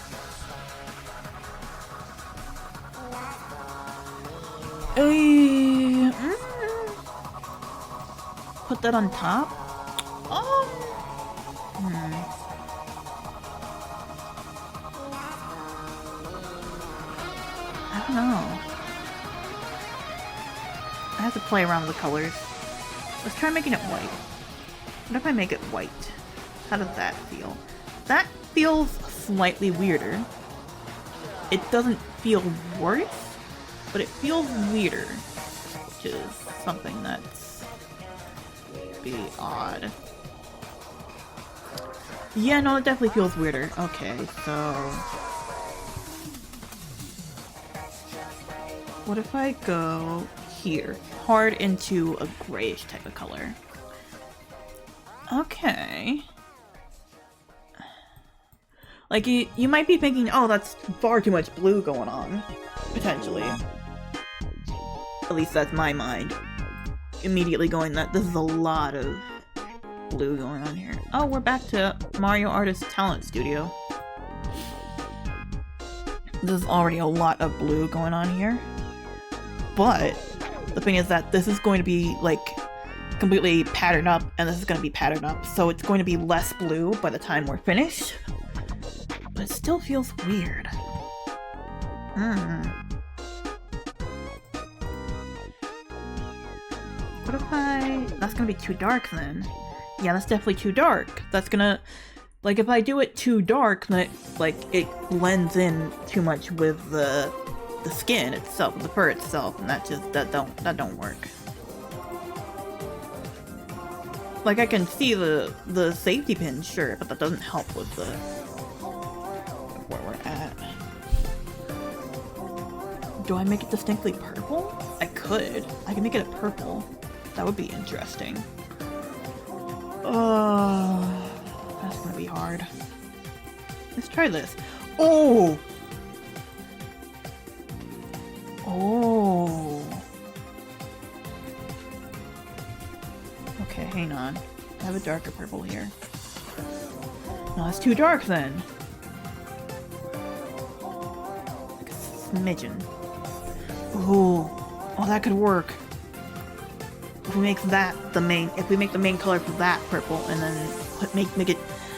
Put that on top? I don't know. I have to play around with the colors. Let's try making it white. What if I make it white? How does that feel? That feels slightly weirder. It doesn't feel worse, but it feels weirder, which is something that's be odd. Yeah, no, it definitely feels weirder. Okay, so what if I go here, hard into a grayish type of color? Okay. Like, you might be thinking, oh, that's far too much blue going on. Potentially. At least that's my mind. Immediately going that this is a lot of blue going on here. Oh, we're back to Mario Artist Talent Studio. There's already a lot of blue going on here. But the thing is that this is going to be, like, completely patterned up, and this is going to be patterned up, so it's going to be less blue by the time we're finished. But it still feels weird. What if that's gonna be too dark then? Yeah, that's definitely too dark. That's gonna... Like, if I do it too dark, then it blends in too much with the skin itself, the fur itself, and that don't work. Like, I can see the safety pin, sure, but that doesn't help with the... where we're at. Do I make it distinctly purple? I could. I can make it a purple. That would be interesting. That's gonna be hard. Let's try this. Oh! Oh! Okay, hang on. I have a darker purple here. No, it's too dark then. Like a smidgen. Ooh. Oh, that could work. if we make that the main, if we make the main color for that purple, and then make it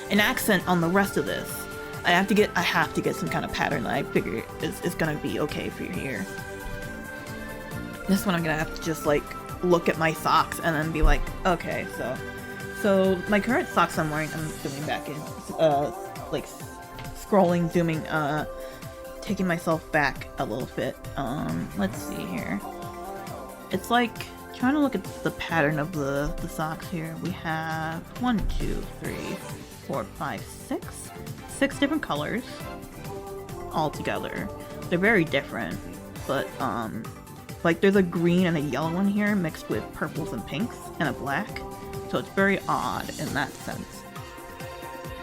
an accent on the rest of this, I have to get some kind of pattern that I figure is gonna be okay for here. This one I'm gonna have to just like look at my socks and then be like, okay, so my current socks I'm wearing, I'm zooming back in, like scrolling, zooming, taking myself back a little bit. Let's see here. It's like trying to look at the pattern of the socks here. We have 1, 2, 3, 4, 5, 6 different colors all together. They're very different, but like there's a green and a yellow one here mixed with purples and pinks and a black, so it's very odd in that sense.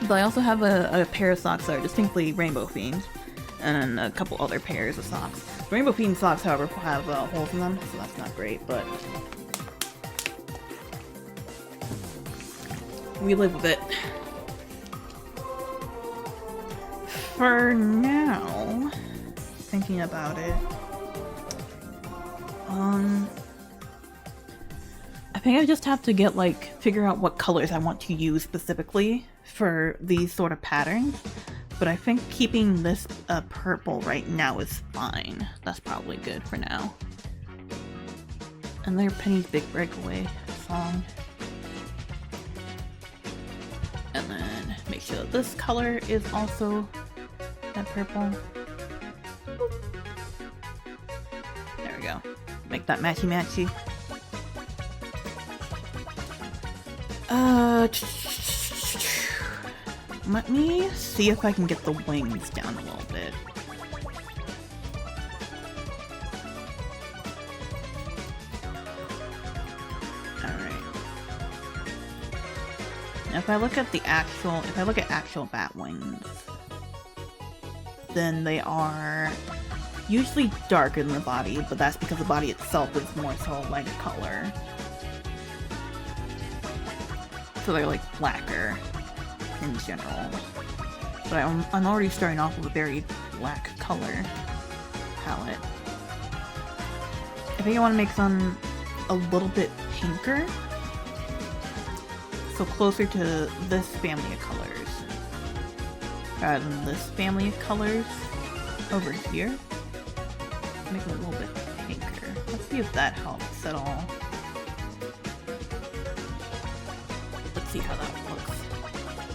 But I also have a pair of socks that are distinctly rainbow themed, and a couple other pairs of socks. The rainbow themed socks, however, have holes in them, so that's not great, but we live with it. For now, thinking about it, I think I just have to get figure out what colors I want to use specifically for these sort of patterns. But I think keeping this purple right now is fine. That's probably good for now. And their Penny's Big Breakaway song. And then make sure that this color is also that purple. There we go. Make that matchy-matchy. Let me see if I can get the wings down a little bit. Alright. Now if I look at actual bat wings, then they are usually darker than the body, but that's because the body itself is more so a lighter color. So they're like blacker in general. But I'm already starting off with a very black color palette. I think I want to make some a little bit pinker. So closer to this family of colors. Rather than this family of colors over here. Make it a little bit pinker. Let's see if that helps at all. Let's see how that looks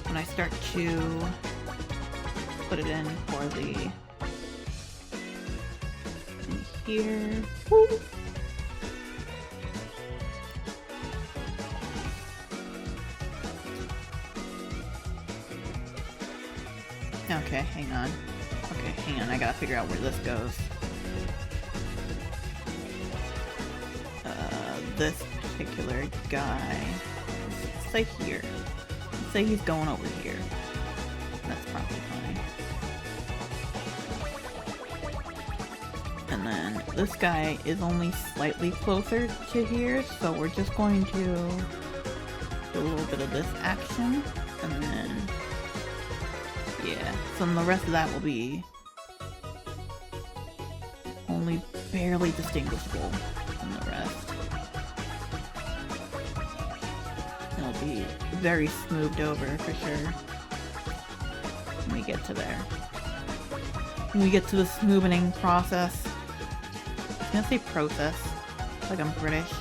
when I start to put it in for the in here. Woo. Okay, hang on. Okay, hang on. I gotta figure out where this goes. This particular guy. Let's say here. Let's say he's going over here. That's probably fine. And then this guy is only slightly closer to here, so we're just going to do a little bit of this action, and then yeah, so then the rest of that will be only barely distinguishable from the rest. It'll be very smoothed over for sure when we get to there. When we get to the smoothing process. I'm gonna say process, like I'm British.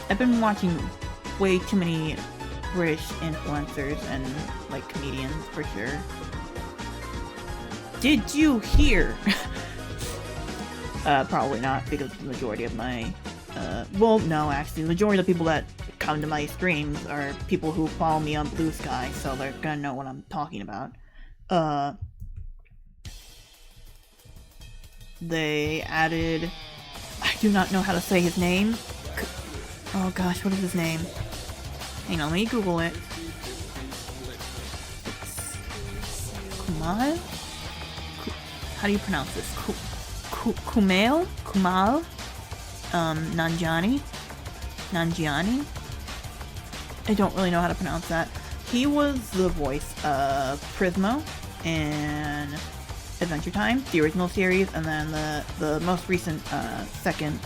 I've been watching way too many British influencers and like comedians for sure. Did you hear? Probably not, because the majority of my, well, no, actually, the majority of the people that come to my streams are people who follow me on Blue Sky, so they're gonna know what I'm talking about. They added, I do not know how to say his name. Oh gosh, what is his name? Hang on, let me Google it. Kumal? How do you pronounce this? Kumail? Nanjiani? I don't really know how to pronounce that. He was the voice of Prismo in Adventure Time, the original series, and then the most recent second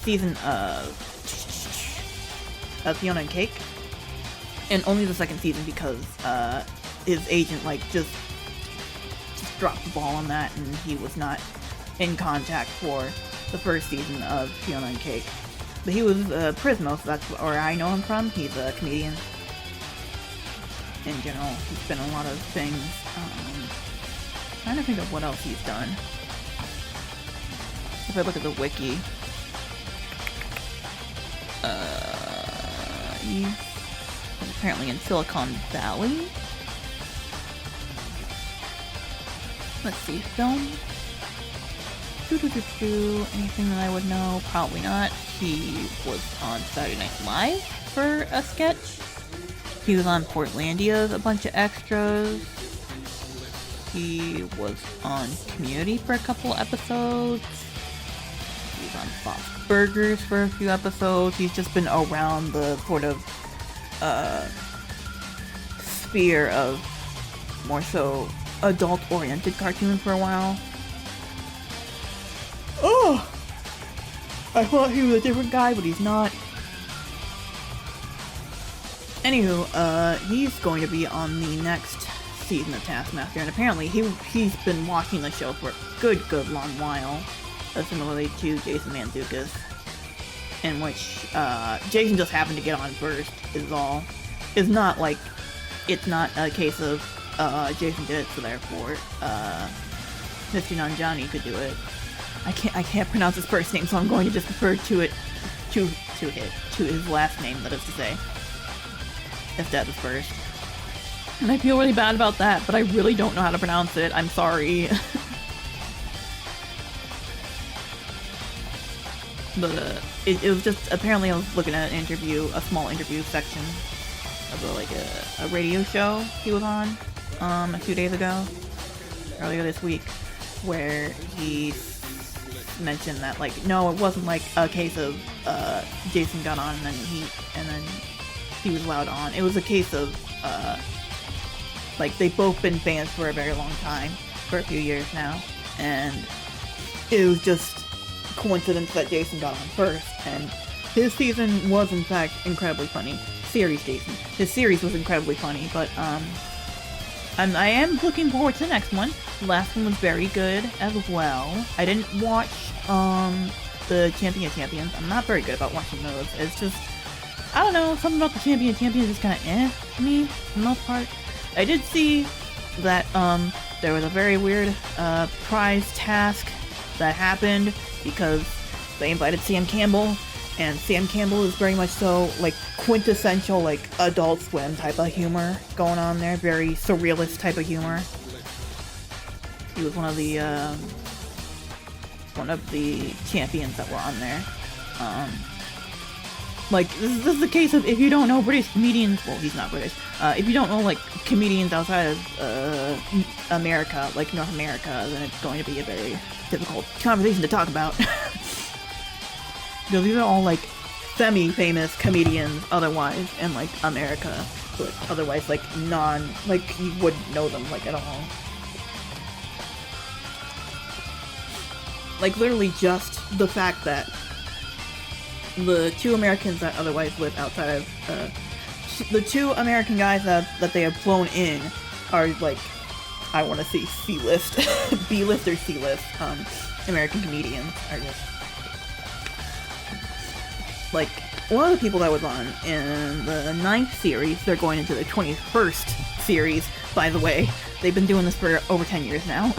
season of Fiona and Cake. And only the second season because his agent like just dropped the ball on that, and he was not in contact for the first season of Fiona and Cake. But he was Prismo, so that's where I know him from. He's a comedian. In general, he's been in a lot of things. Trying to think of what else he's done. If I look at the wiki, he's apparently in Silicon Valley. Let's see, film. Anything that I would know? Probably not. He was on Saturday Night Live for a sketch. He was on Portlandia's a bunch of extras. He was on Community for a couple episodes. He was on Fox Burgers for a few episodes. He's just been around the sort of sphere of more so adult-oriented cartoons for a while. Oh! I thought he was a different guy, but he's not. Anywho, he's going to be on the next season of Taskmaster, and apparently he's been watching the show for a good long while, similarly to Jason Mantzoukas, in which Jason just happened to get on first, is all. It's not like, it's not a case of Jason did it, so therefore Mr. Nanjiani could do it. I can't pronounce his first name, so I'm going to just refer to it to his last name, that is to say, if that is first. And I feel really bad about that, but I really don't know how to pronounce it. I'm sorry. But it was just, apparently I was looking at an interview, a small interview section of a radio show he was on a few days ago, earlier this week, where he mentioned that, like, no, it wasn't like a case of Jason got on and then he was allowed on. It was a case of like, they've both been fans for a very long time, for a few years now, and it was just coincidence that Jason got on first, and his season was in fact incredibly funny. His series was incredibly funny, but I am looking forward to the next one. The last one was very good as well. I didn't watch the Champion of Champions. I'm not very good about watching those. It's just, I don't know, something about the Champion of Champions is kind of to me, for the most part. I did see that there was a very weird prize task that happened because they invited Sam Campbell, and Sam Campbell is very much so, like, quintessential, like, Adult Swim type of humor going on there. Very surrealist type of humor. He was one of the champions that were on there. Like, this is the case of, if you don't know British comedians, well, he's not British, if you don't know, like, comedians outside of America, like North America, then it's going to be a very difficult conversation to talk about. Because these are all, like, semi-famous comedians otherwise in, like, America, but otherwise, like, like, you wouldn't know them, like, at all. Like, literally just the fact that the two Americans that otherwise live outside of, the two American guys that they have flown in are, like, I want to say C-list, B-list or C-list, American comedians are just, like, one of the people that was on in the 9th series, they're going into the 21st series, by the way. They've been doing this for over 10 years now,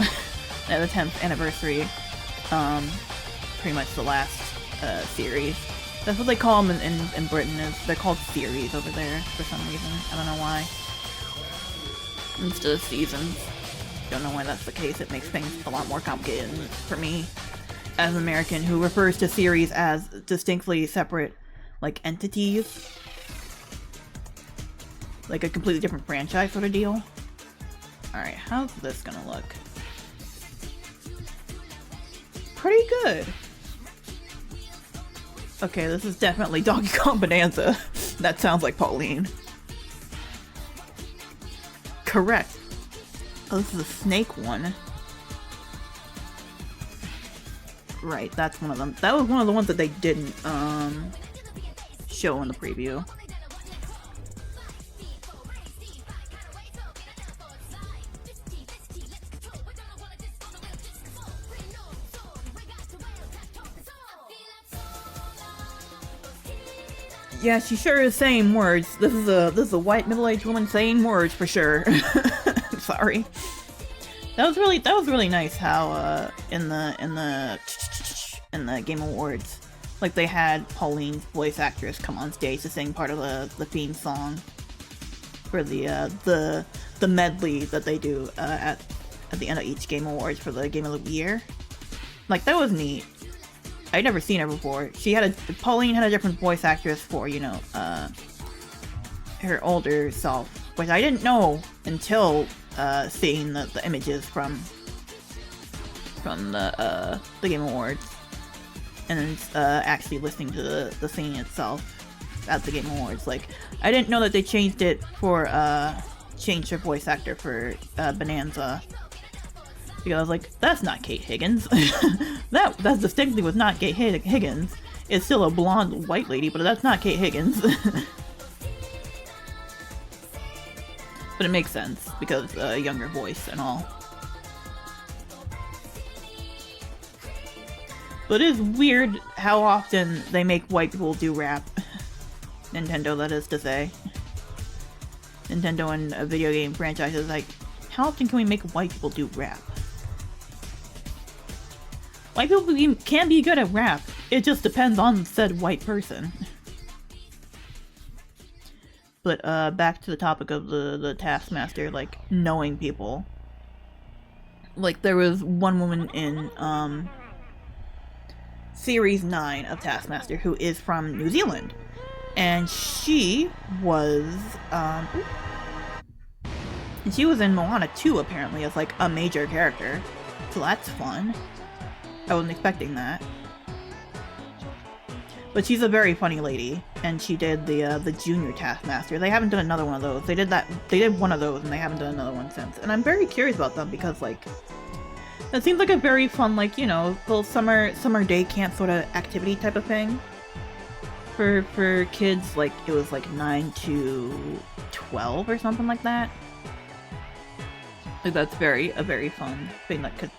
at the 10th anniversary, pretty much the last, series. That's what they call them in Britain, they're called series over there, for some reason. I don't know why. Instead of seasons. Don't know why that's the case. It makes things a lot more complicated for me, as an American who refers to series as distinctly separate, like, entities. Like a completely different franchise sort of deal. Alright, how's this gonna look? Pretty good. Okay, this is definitely Donkey Kong Bonanza. That sounds like Pauline. Correct. Oh, this is a snake one. Right, that's one of them. That was one of the ones that they didn't, show in the preview. Yeah, she sure is saying words. This is a white middle-aged woman saying words for sure. Sorry. That was really nice how in the Game Awards, like they had Pauline's voice actress come on stage to sing part of the theme song for the medley that they do at the end of each Game Awards for the Game of the Year. Like, that was neat. I'd never seen her before. Pauline had a different voice actress for, you know, her older self, which I didn't know until seeing the images from the Game Awards, and then actually listening to the scene itself at the Game Awards. Like, I didn't know that they changed it for changed her voice actor for Bonanza. Because I was like, that's not Kate Higgins. that distinctly was not Kate Higgins. It's still a blonde white lady, but that's not Kate Higgins. But it makes sense because younger voice and all. But it is weird how often they make white people do rap. Nintendo, that is to say. Nintendo and video game franchises, like, how often can we make white people do rap? White people can be good at rap. It just depends on said white person. But back to the topic of the Taskmaster, like, knowing people. Like, there was one woman in Series 9 of Taskmaster who is from New Zealand. And she was in Moana 2, apparently, as like a major character. So that's fun. I wasn't expecting that. But she's a very funny lady, and she did the Junior Taskmaster. They haven't done another one of those. They did one of those, and they haven't done another one since. And I'm very curious about them because, like, that seems like a very fun, like, you know, little summer day camp sort of activity type of thing for kids. Like, it was like 9 to 12 or something like that. Like, that's a very fun thing that could.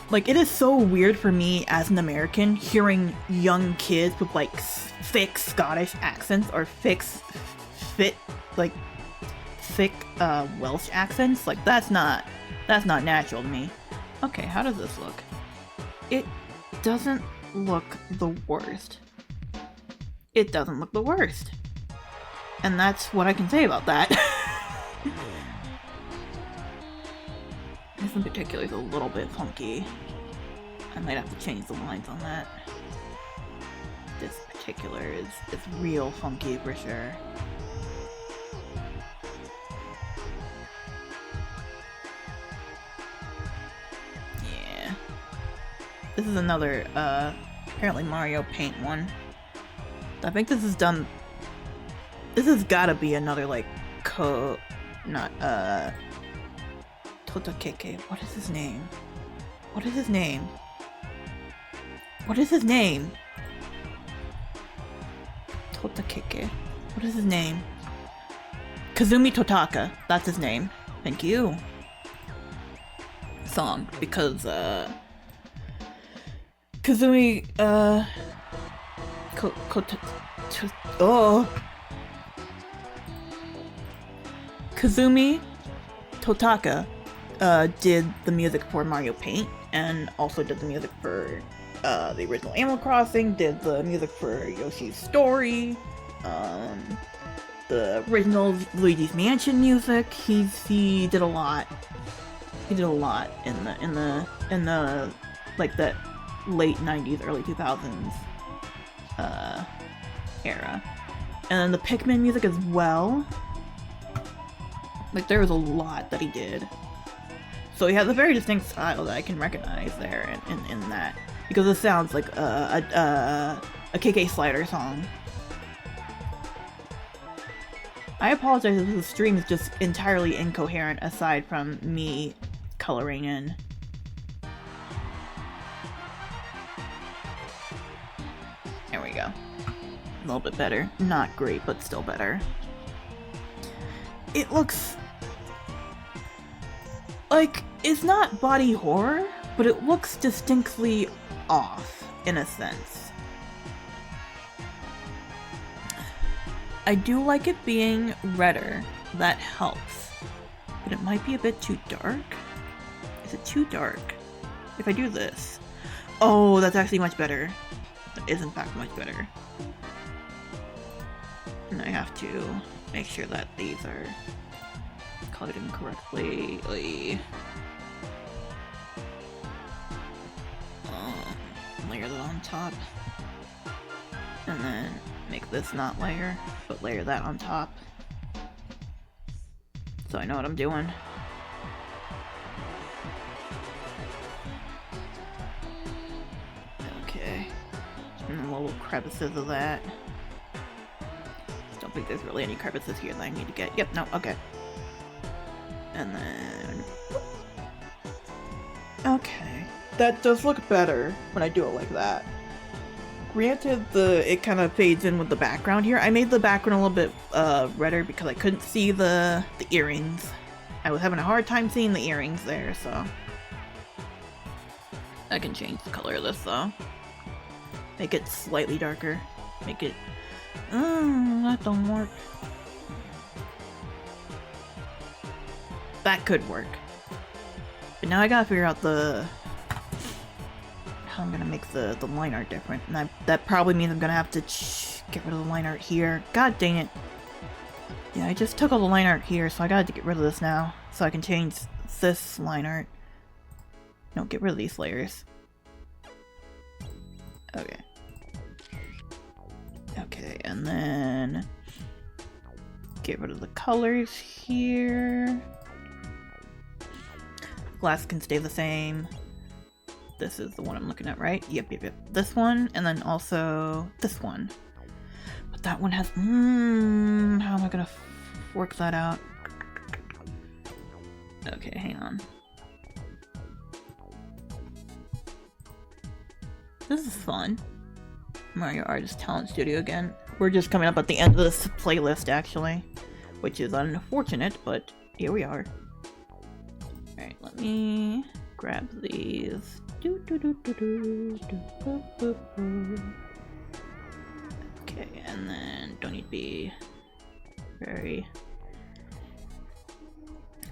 Like, it is so weird for me as an American hearing young kids with, like, thick Scottish accents or thick Welsh accents. Like, that's not natural to me. Okay, how does this look? It doesn't look the worst. It doesn't look the worst. And that's what I can say about that. This in particular is a little bit funky. I might have to change the lines on that. This particular is real funky for sure. Yeah. This is another, apparently Mario Paint one. I think this is done. This has gotta be another, like, Totakeke. What is his name? What is his name? What is his name? Totakeke. What is his name? Kazumi Totaka. That's his name. Thank you. Song. Because, Kazumi, Kazumi Totaka did the music for Mario Paint, and also did the music for the original Animal Crossing, did the music for Yoshi's Story, the original Luigi's Mansion music. He did a lot. He did a lot in the like the late 90s, early 2000s era. And then the Pikmin music as well. Like, there was a lot that he did. So he has a very distinct style that I can recognize there in that. Because it sounds like a KK Slider song. I apologize if the stream is just entirely incoherent aside from me coloring in. There we go. A little bit better. Not great, but still better. It looks like it's not body horror, but it looks distinctly off in a sense. I do like it being redder. That helps. But it might be a bit too dark. Is it too dark? If I do this. Oh, that's actually much better. That is in fact much better. And I have to make sure that these are colored in correctly. Layer that on top. And then make this not layer, but layer that on top. So I know what I'm doing. Okay. And little crevices of that. Don't think there's really any crevices here that I need to get. Yep, no, okay. And then... Okay. That does look better when I do it like that. Granted, it kind of fades in with the background here. I made the background a little bit redder because I couldn't see the earrings. I was having a hard time seeing the earrings there, so... I can change the color of this, though. Make it slightly darker. Make it... that don't work. That could work. But now I gotta figure out how I'm gonna make the line art different. And that probably means I'm gonna have to get rid of the line art here. God dang it. Yeah, I just took all the line art here, so I gotta get rid of this now. So I can change this line art. No, get rid of these layers. Okay. Okay, and then get rid of the colors here. Glass can stay the same. This is the one I'm looking at, right? Yep. This one, and then also this one. But that one has... how am I gonna work that out? Okay, hang on. This is fun. Mario Artist Talent Studio again. We're just coming up at the end of this playlist, actually. Which is unfortunate, but here we are. Alright, let me grab these. Okay, and then don't need to be very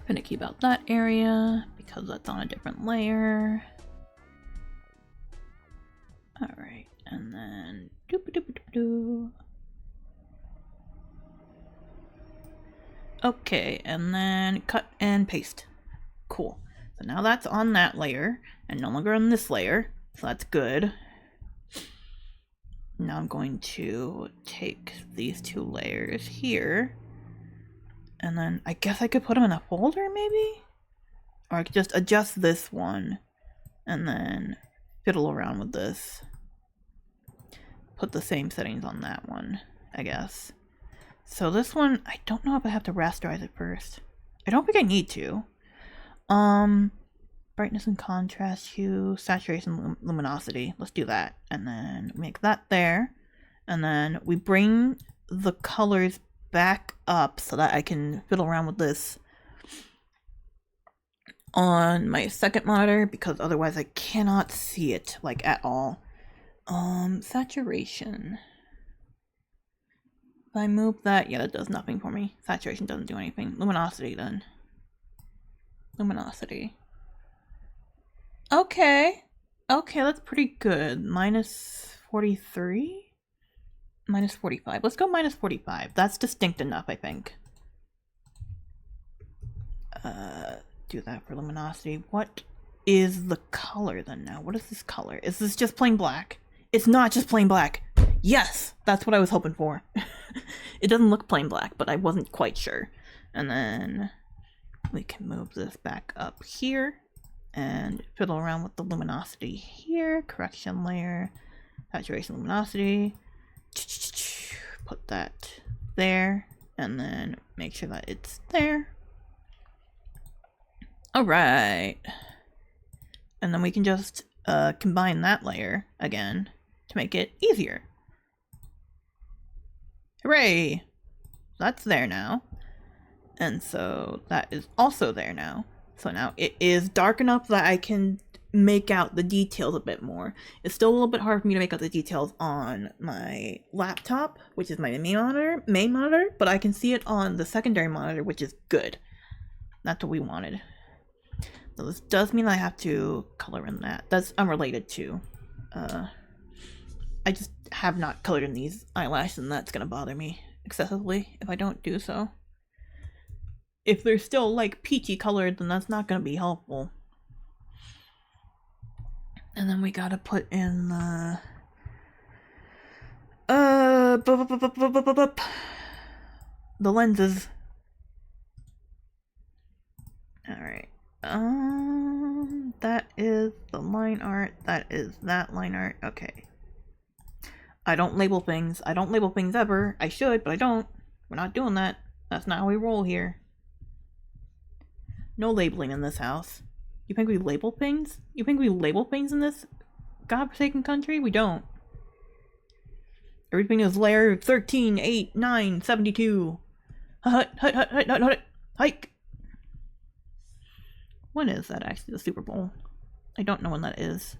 finicky about that area because that's on a different layer. Alright, and then okay, and then cut and paste. Cool. So now that's on that layer, and no longer on this layer, so that's good. Now I'm going to take these two layers here, and then I guess I could put them in a folder, maybe? Or I could just adjust this one, and then fiddle around with this. Put the same settings on that one, I guess. So this one, I don't know if I have to rasterize it first. I don't think I need to. Brightness and contrast, hue, saturation, luminosity. Let's do that. And then make that there. And then we bring the colors back up so that I can fiddle around with this on my second monitor because otherwise I cannot see it, like, at all. Saturation. If I move that, yeah, that does nothing for me. Saturation doesn't do anything. Luminosity, then. Luminosity. Okay. Okay, that's pretty good. Minus 43? Minus 45. Let's go minus 45. That's distinct enough, I think. Do that for luminosity. What is the color then now? What is this color? Is this just plain black? It's not just plain black. Yes! That's what I was hoping for. It doesn't look plain black, but I wasn't quite sure. And then we can move this back up here and fiddle around with the luminosity here. Correction layer, saturation, luminosity. Put that there, and then make sure that it's there. Alright. And then we can just combine that layer again to make it easier. Hooray! That's there now. And so that is also there now. So now it is dark enough that I can make out the details a bit more. It's still a little bit hard for me to make out the details on my laptop, which is my main monitor, but I can see it on the secondary monitor, which is good. That's what we wanted. So this does mean I have to color in that. That's unrelated to. I just have not colored in these eyelashes, and that's gonna bother me excessively if I don't do so. If they're still like peachy colored, then that's not gonna be helpful. And then we gotta put in the lenses. Alright. That is the line art. That is that line art. Okay. I don't label things. I don't label things ever. I should, but I don't. We're not doing that. That's not how we roll here. No labeling in this house. You think we label things? You think we label things in this godforsaken country? We don't. Everything is layer 13, 8, 9, 72. Hike! When is that actually, the Super Bowl? I don't know when that is.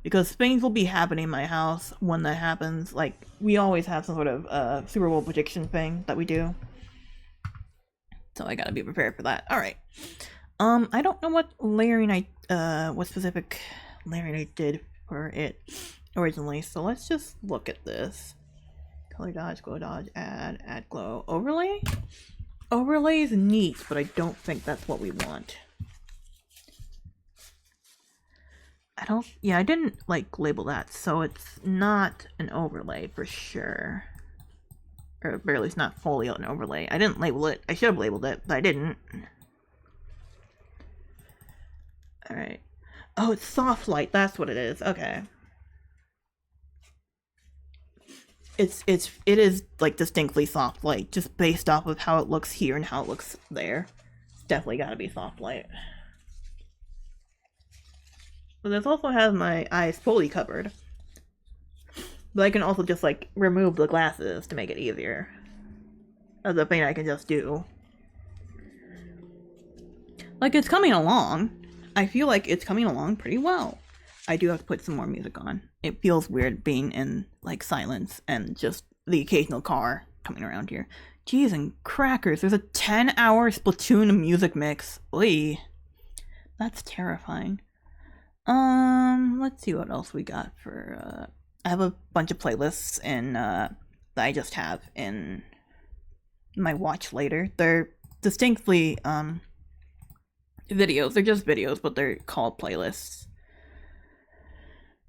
Because things will be happening in my house when that happens. Like, we always have some sort of Super Bowl prediction thing that we do. So I gotta be prepared for that. Alright. I don't know what layering what specific layering I did for it originally, so let's just look at this. Color dodge, glow dodge, add glow. Overlay? Overlay is neat, but I don't think that's what we want. I didn't like label that, so it's not an overlay for sure. Or barely, it's not fully an overlay. I didn't label it. I should have labeled it, but I didn't. Alright. Oh, it's soft light. That's what it is. Okay. It is like distinctly soft light, just based off of how it looks here and how it looks there. It's definitely gotta be soft light. But this also has my eyes fully covered. But I can also just like remove the glasses to make it easier. That's a thing I can just do. Like, it's coming along. I feel like it's coming along pretty well. I do have to put some more music on. It feels weird being in, like, silence and just the occasional car coming around here. Jeez and crackers, there's a 10-hour Splatoon music mix. Oy. That's terrifying. Let's see what else we got for, I have a bunch of playlists in, that I just have in my watch later. They're distinctly, videos. They're just videos, but they're called playlists.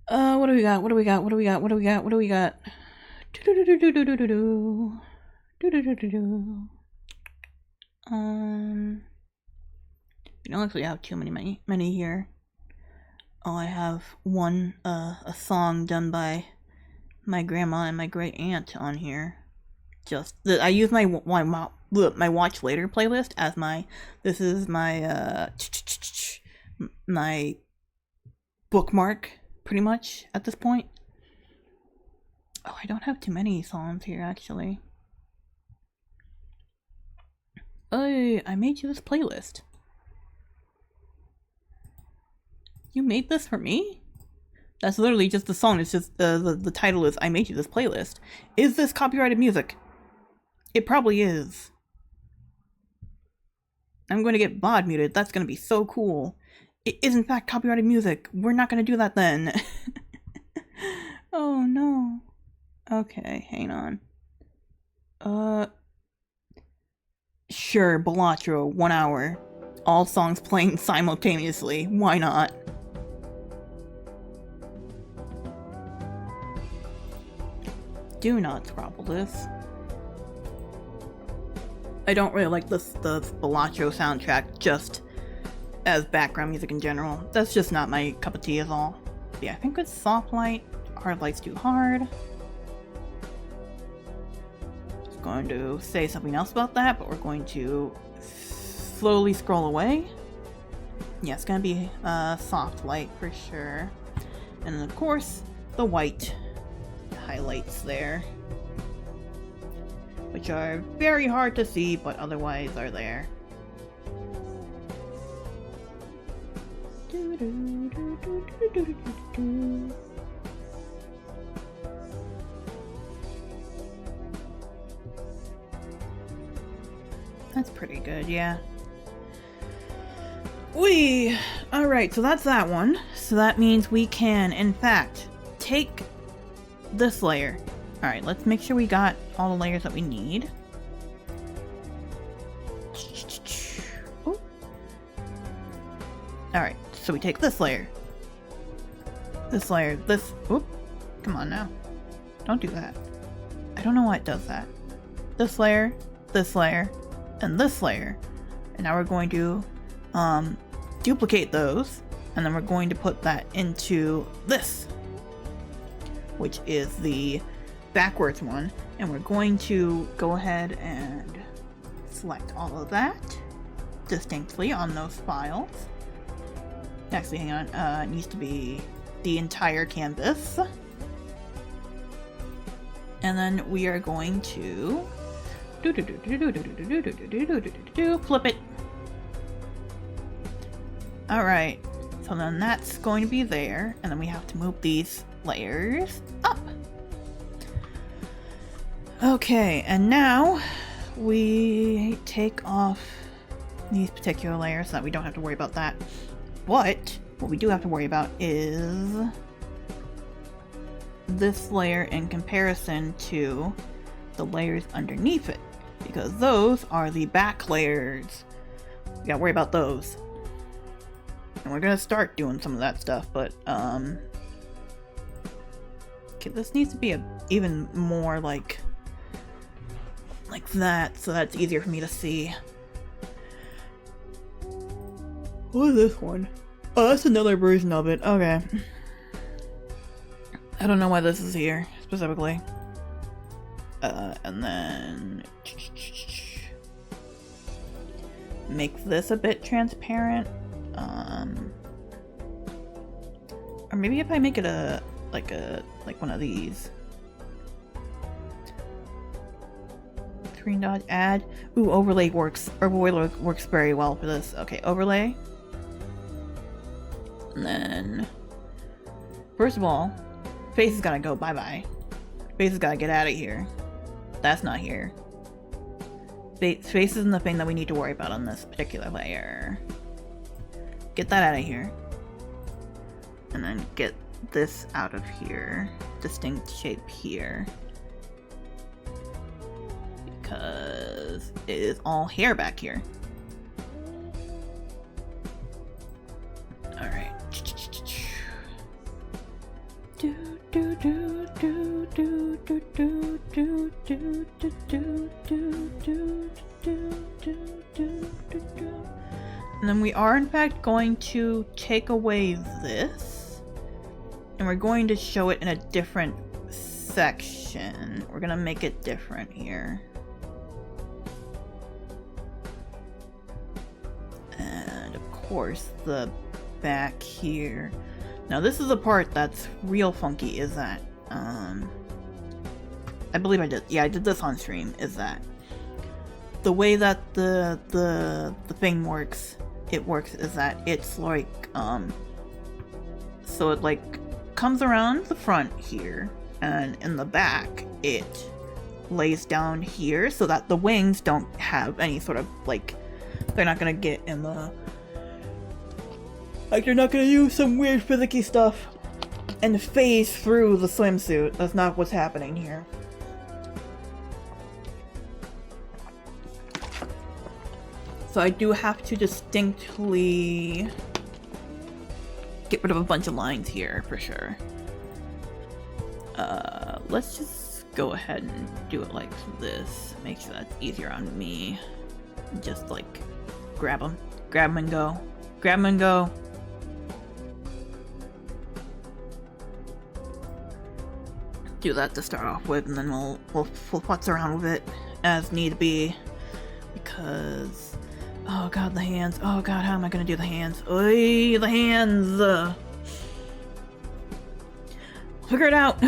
What do we got? What do we got? What do we got? What do we got? What do we got? We don't actually have too many here. Oh, I have one, a song done by my grandma and my great aunt on here. I use my watch later playlist as this is my my bookmark pretty much at this point. Oh, I don't have too many songs here actually. Oh, I made you this playlist. You made this for me? That's literally just the song. It's just the title is I made you this playlist. Is this copyrighted music? It probably is. I'm going to get VOD muted. That's going to be so cool. It is in fact copyrighted music. We're not going to do that then. Oh no. Okay, hang on. Sure, Balatro, 1 hour. All songs playing simultaneously. Why not? Do not scrabble this. I don't really like the Balatro soundtrack just as background music in general. That's just not my cup of tea at all. But yeah, I think it's soft light. Hard light's too hard. Just going to say something else about that, but we're going to slowly scroll away. Yeah, it's gonna be soft light for sure. And then of course, the white highlights there. which are very hard to see, but otherwise are there. That's pretty good, yeah. Alright, so that's that one. So that means we can, in fact, take this layer. Alright, let's make sure we got all the layers that we need. Alright, so we take this layer. Oop, come on now. Don't do that. I don't know why it does that. This layer, and this layer. And now we're going to duplicate those, and then we're going to put that into this, which is the backwards one, and we're going to go ahead and select all of that distinctly on those files. Actually, hang on, it needs to be the entire canvas. And then we are going to flip it. Alright, so then that's going to be there, and then we have to move these layers up. Okay, and now we take off these particular layers so that we don't have to worry about that. But what we do have to worry about is this layer in comparison to the layers underneath it, because those are the back layers. We gotta worry about those. And we're gonna start doing some of that stuff, but okay, this needs to be even more like that, so that's easier for me to see. What is this one? Oh, that's another version of it. Okay. I don't know why this is here specifically. And then make this a bit transparent. Or maybe if I make it like one of these. Screen dodge, add. Ooh, overlay works. Overlay works very well for this. Okay, overlay. And then, first of all, face is gotta go bye-bye. Face has gotta get out of here. That's not here. Face isn't the thing that we need to worry about on this particular layer. Get that out of here. And then get this out of here. Distinct shape here. Because it is all hair back here. Alright. And then we are in fact going to take away this, and we're going to show it in a different section. We're gonna make it different here. And of course the back here. Now this is the part that's real funky, is that I believe I did. Yeah, I did this on stream. Is that the way that the thing works? It works is that it's like so it like comes around the front here, and in the back it lays down here so that the wings don't have any sort of like, they're not gonna get in the, like, they're not gonna use some weird physicky stuff and phase through the swimsuit. That's not what's happening here. So I do have to distinctly get rid of a bunch of lines here for sure. Let's just go ahead and do it like this. Make sure that's easier on me. Just like grab them and go. Grab them and go. Do that to start off with, and then we'll futz around with it as need be. Because, oh god, the hands. Oh god, how am I gonna do the hands? Oy, the hands! Figure it out!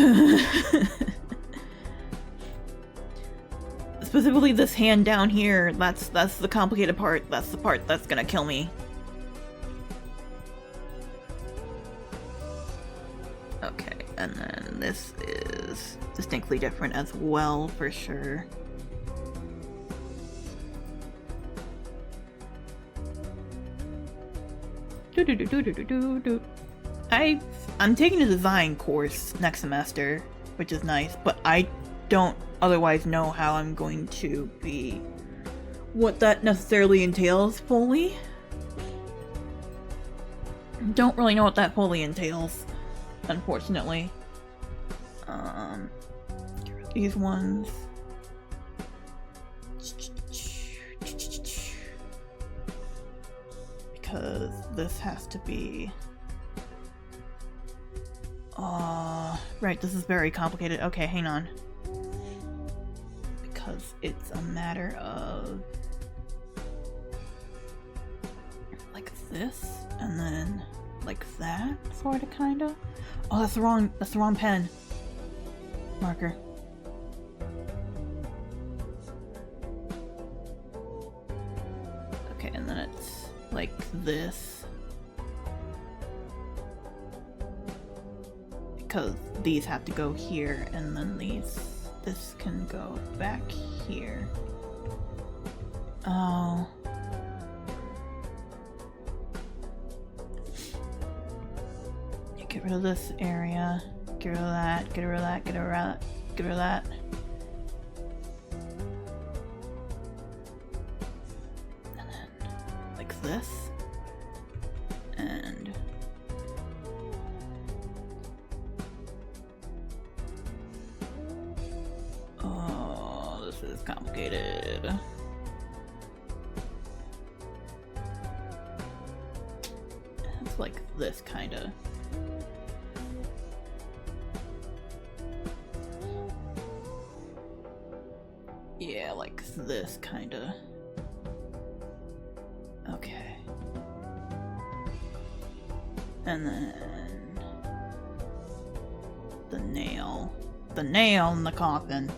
specifically this hand down here, that's the complicated part. That's the part that's gonna kill me. Okay, and then this is distinctly different as well, for sure. I'm taking a design course next semester, which is nice, but I don't otherwise know how I'm going to be, what that necessarily entails fully. Don't really know what that fully entails, unfortunately. These ones. Because this has to be... right, this is very complicated. Okay, hang on. Because it's a matter of... like this, and then like that, sorta, kinda. Oh, that's the wrong pen. Marker. Okay, and then it's like this. Because these have to go here, and then this can go back here. Oh. Get rid of this area. Get rid of that, get rid of that, get rid of that, get rid of that. And then, like this. And... oh, this is complicated. It's like this, kinda. Yeah, like this, kinda. Okay. And then... the nail. The nail in the coffin.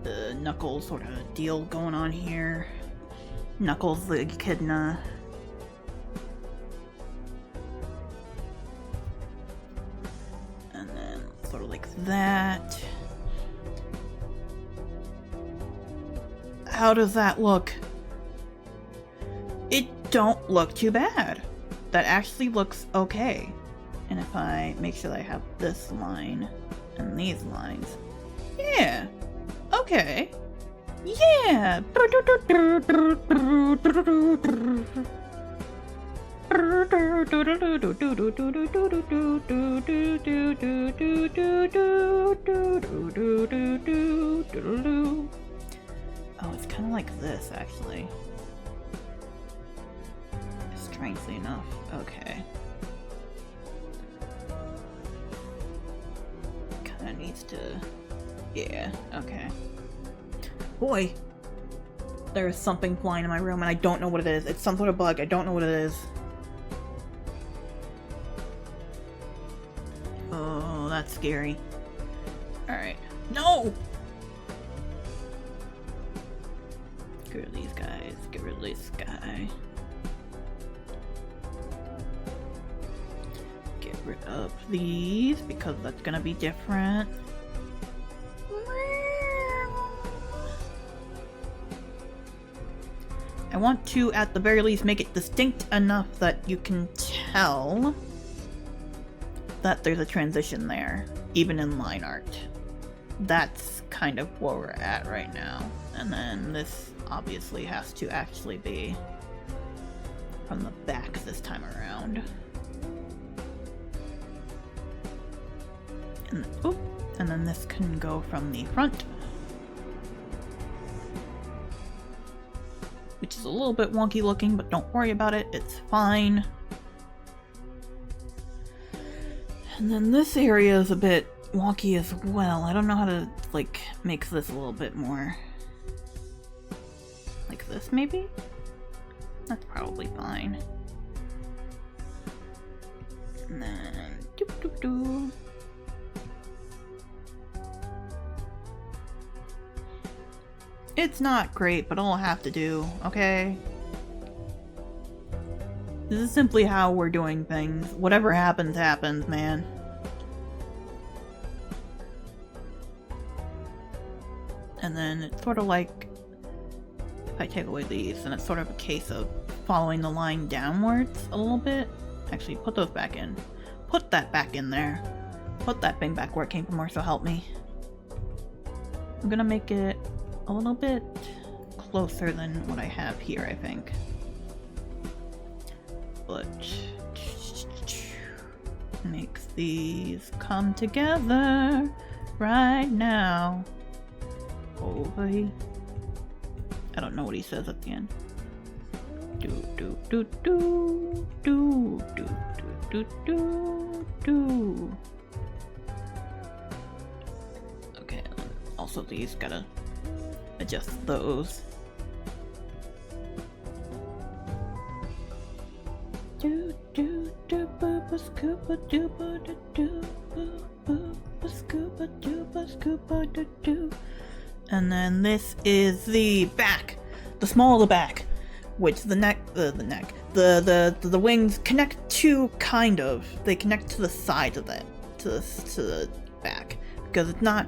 The Knuckles sort of deal going on here. Knuckles the echidna. Sort of like that. How does that look? It don't look too bad. That actually looks okay. And if I make sure that I have this line and these lines. Yeah. Okay. Yeah. Oh, it's kind of like this, actually. Strangely enough. Okay. Kind of needs to... yeah, okay. Boy! There's something flying in my room and I don't know what it is. It's some sort of bug. I don't know what it is. Oh, that's scary. Alright. No! Get rid of these guys. Get rid of this guy. Get rid of these because that's gonna be different. I want to, at the very least, make it distinct enough that you can tell that there's a transition there, even in line art. That's kind of where we're at right now. And then this obviously has to actually be from the back this time around. And, oh, and then this can go from the front. Which is a little bit wonky looking, but don't worry about it, it's fine. And then this area is a bit wonky as well. I don't know how to, like, make this a little bit more... like this, maybe? That's probably fine. And then doop doop doo. It's not great, but it'll have to do, okay? This is simply how we're doing things. Whatever happens, happens, man. And then it's sort of like, if I take away these, then it's sort of a case of following the line downwards a little bit. Actually, put those back in. Put that back in there. Put that thing back where it came from, or so help me. I'm gonna make it a little bit closer than what I have here, I think. But makes these come together right now. Okay. I don't know what he says at the end. Do do do do do do do do do. Okay. Also, these gotta adjust those. Do do do booba scooba dooba do do booba scooba dooba scooba do do. And then this is the back, the small of the back, which the wings connect to, kind of. They connect to the sides of it, to the back, because it's not.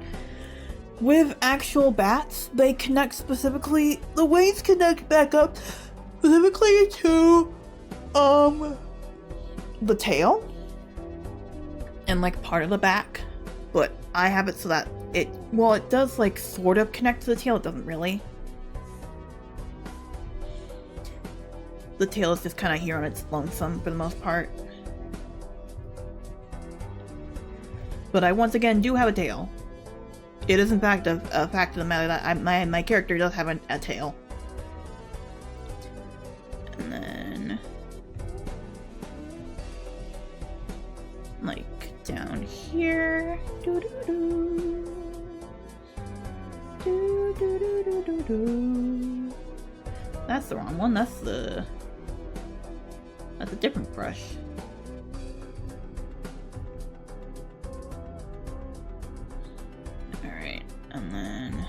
With actual bats, they connect specifically. The wings connect back up specifically to the tail and like part of the back, but I have it so that it does like sort of connect to the tail. It doesn't really. The tail is just kind of here on its lonesome for the most part. But I once again do have a tail. It is in fact a fact of the matter that my character does have a tail. And then like down here. Doo -doo -doo. Doo -doo -doo -doo -doo -doo. That's the wrong one. That's a different brush. Alright, and then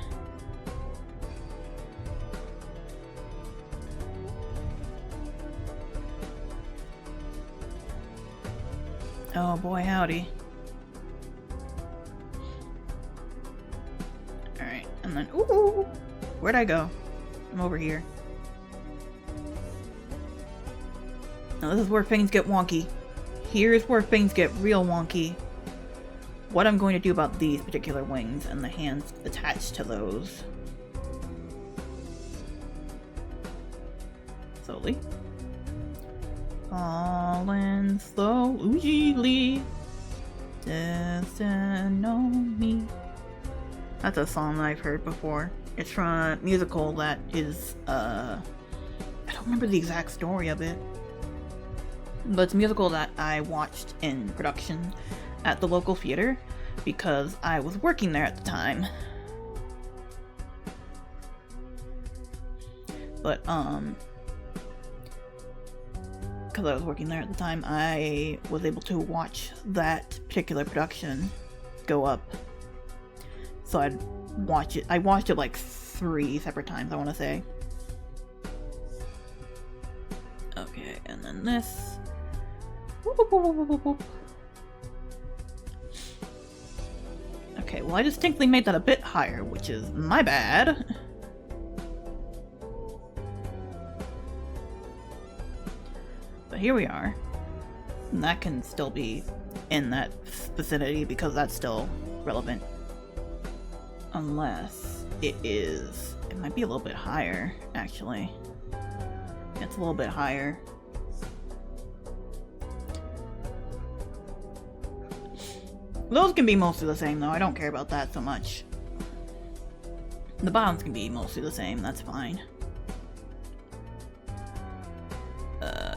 oh boy, howdy. Alright, and then ooh, where'd I go? I'm over here. Now this is where things get wonky. Here's where things get real wonky. What I'm going to do about these particular wings and the hands attached to those. Slowly. Falling slowly. Dancing on me. That's a song that I've heard before. It's from a musical that is, I don't remember the exact story of it. But it's a musical that I watched in production at the local theater because I was working there at the time. But, because I was working there at the time, I was able to watch that particular production go up. So I'd watch it. I watched it like 3 separate times, I want to say. Okay, and then this. Okay, well I distinctly made that a bit higher, which is my bad. But here we are. And that can still be in that vicinity because that's still relevant. Unless it is. It might be a little bit higher, actually. It's a little bit higher. Those can be mostly the same though, I don't care about that so much. The bottoms can be mostly the same, that's fine.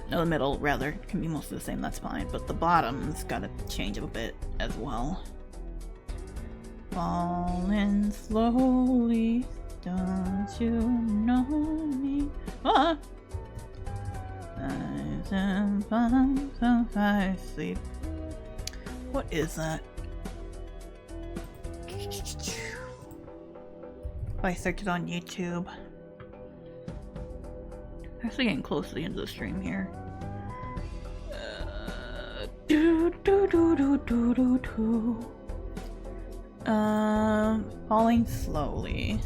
No, the middle, rather, can be mostly the same, that's fine. But the bottoms gotta change a bit as well. Falling slowly, don't you know me? Ah! I sleep. What is that? If I search it on YouTube. Actually getting close to the end of the stream here. Falling slowly.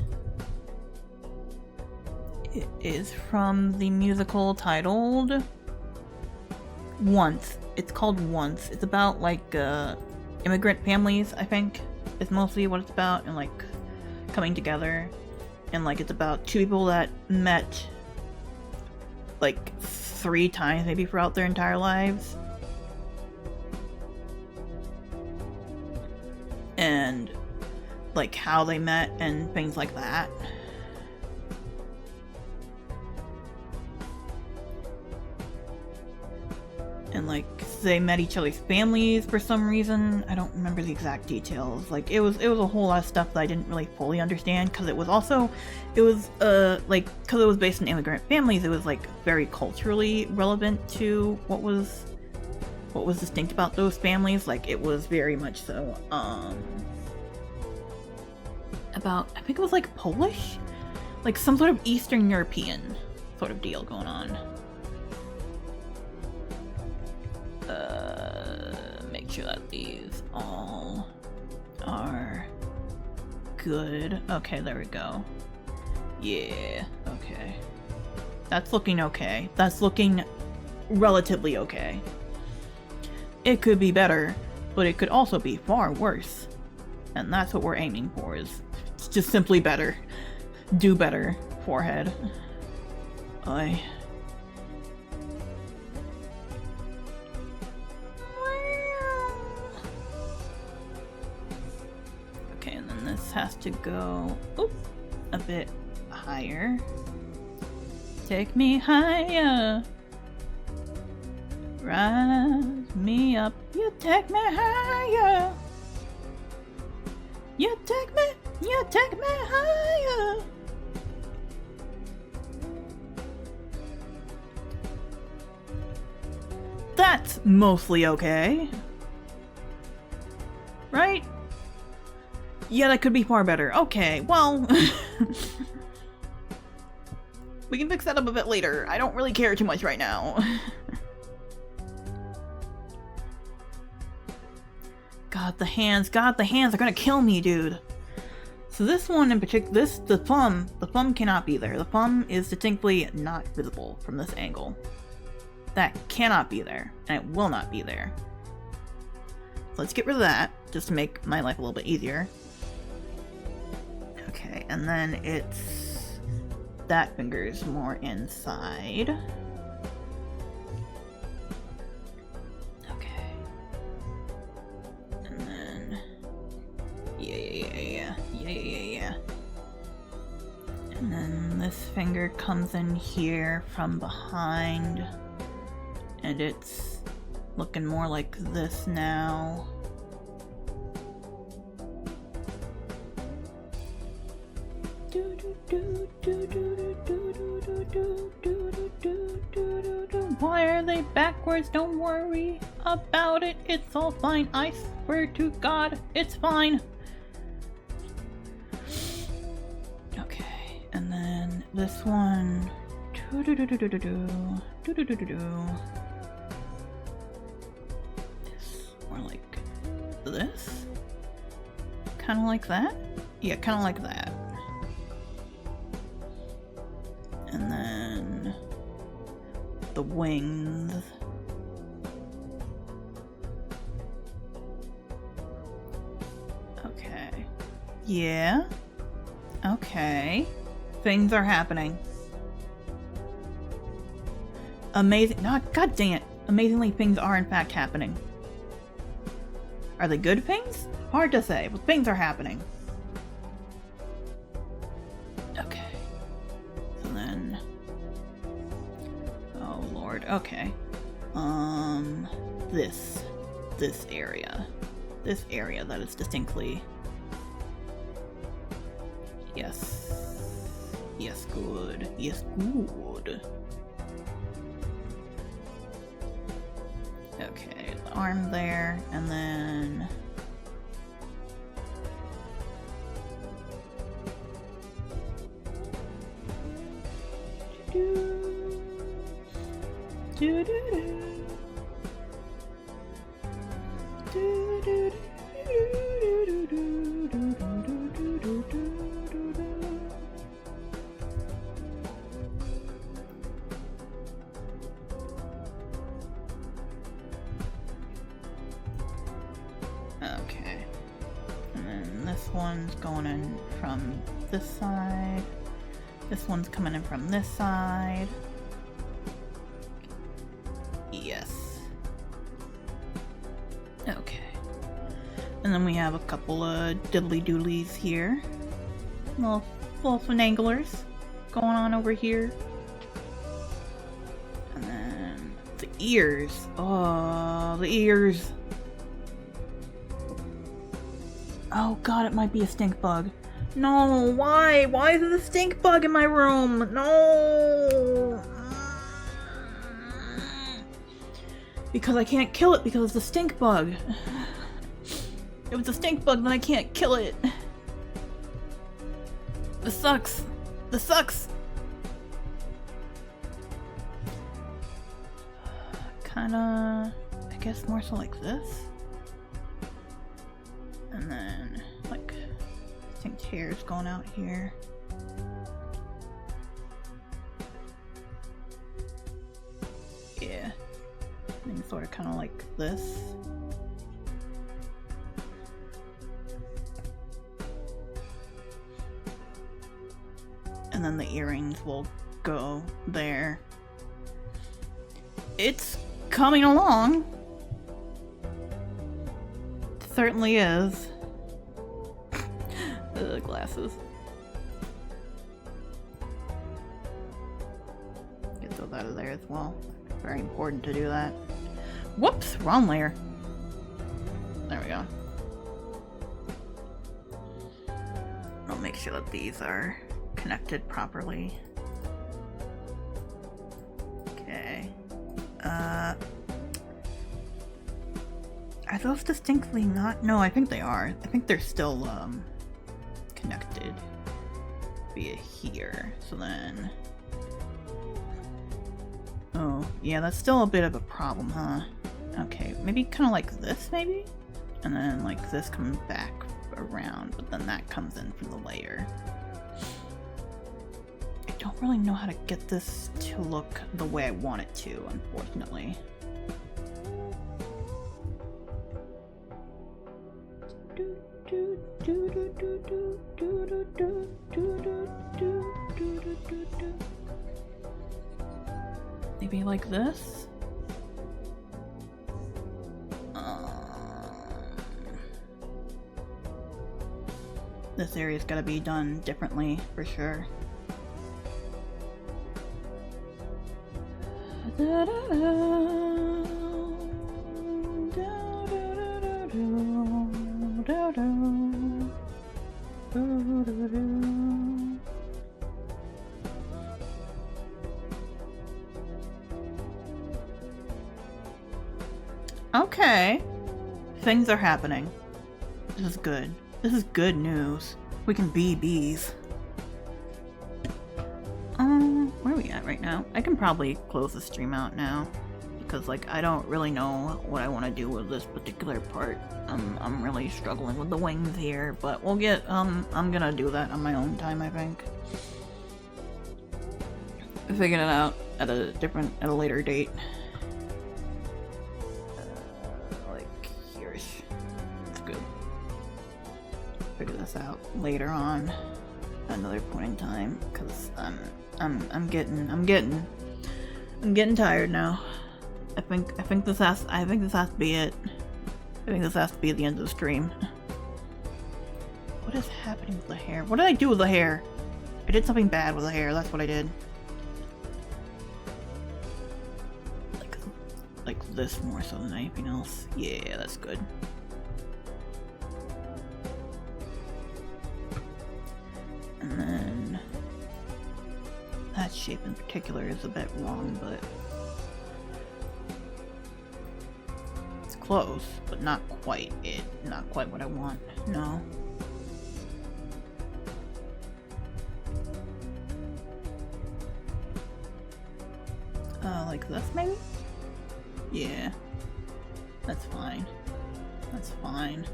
It is from the musical titled Once. It's called Once. It's about like immigrant families, I think, is mostly what it's about, and like coming together. And like it's about two people that met like 3 times maybe throughout their entire lives. And like how they met and things like that. And like they met each other's families for some reason. I don't remember the exact details. Like it was a whole lot of stuff that I didn't really fully understand, because it was because it was based in immigrant families, it was like very culturally relevant to what was distinct about those families. Like it was very much so about, I think it was like Polish, like some sort of Eastern European sort of deal going on. Make sure that these all are good. Okay, there we go. Yeah, okay. That's looking okay. That's looking relatively okay. It could be better, but it could also be far worse. And that's what we're aiming for, is just simply better. Do better, forehead. Okay, and then this has to go a bit higher. Take me higher. Rise me up. You take me higher. You take me higher. That's mostly okay. Right? Yeah, that could be far better. Okay, well... we can fix that up a bit later. I don't really care too much right now. God, the hands are gonna kill me, dude. So this one in particular, the thumb cannot be there. The thumb is distinctly not visible from this angle. That cannot be there, and it will not be there. So let's get rid of that, just to make my life a little bit easier. Okay, and then it's... that finger's more inside. Okay. And then... Yeah. And then this finger comes in here from behind. And it's looking more like this now. Why are they backwards? Don't worry about it. It's all fine. I swear to God, it's fine. Okay, and then this one. More like this? Kind of like that? Yeah, kind of like that. And then the wings. Okay. Yeah. Okay. Things are happening. Amazing. No, God dang it. Amazingly, things are in fact happening. Are they good things? Hard to say, but things are happening. Okay. So then... oh lord, okay. This area. This area that is distinctly... yes. Yes, good. Yes, good. Okay, the arm there, and then... Okay, and then this one's going in from this side. This one's coming in from this side. Yes. Okay. And then we have a couple of diddly doodlies here. Little finanglers going on over here. And then the ears. Oh, the ears. Oh god, it might be a stink bug. No, why? Why is there a stink bug in my room? No! Because I can't kill it because it's a stink bug. If it's a stink bug, then I can't kill it. This sucks. This sucks. Kinda, I guess more so like this. And then, like, I think hair's going out here. Yeah. I think sort of kind of like this. And then the earrings will go there. It's coming along. It certainly is. Glasses. Get those out of there as well. Very important to do that. Whoops! Wrong layer. There we go. I'll make sure that these are connected properly. Okay. Are those distinctly not? No, I think they are. I think they're still, connected via here. So then... Oh, yeah, that's still a bit of a problem, huh? Okay, maybe kind of like this, maybe? And then, like, this comes back around, but then that comes in from the layer. I don't really know how to get this to look the way I want it to, unfortunately. Maybe like this? This area's gotta be done differently, for sure. Okay. Things are happening. This is good. This is good news. We can be bees. Where are we at right now? I can probably close the stream out now. Because, like, I don't really know what I want to do with this particular part. I'm really struggling with the wings here, but we'll get, I'm gonna do that on my own time, I think. Figure it out at a later date. Like, here's, it's good. Figure this out later on, at another point in time, because I'm getting tired now. I think this has to be it. I think this has to be the end of the stream. What is happening with the hair? What did I do with the hair? I did something bad with the hair, that's what I did. Like this more so than anything else. Yeah, that's good. And then that shape in particular is a bit wrong, but close, but not quite it. Not quite what I want. No. Like this maybe? Yeah. That's fine. That's fine.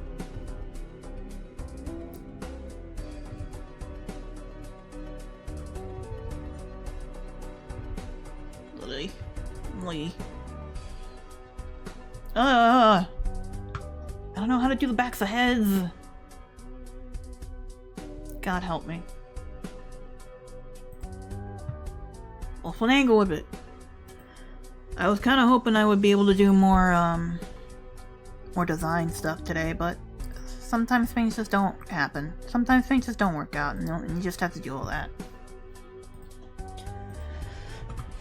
Lee. I don't know how to do the backs of heads. God help me. Awful angle with it. I was kind of hoping I would be able to do more design stuff today, but sometimes things just don't happen. Sometimes things just don't work out, and you just have to do all that.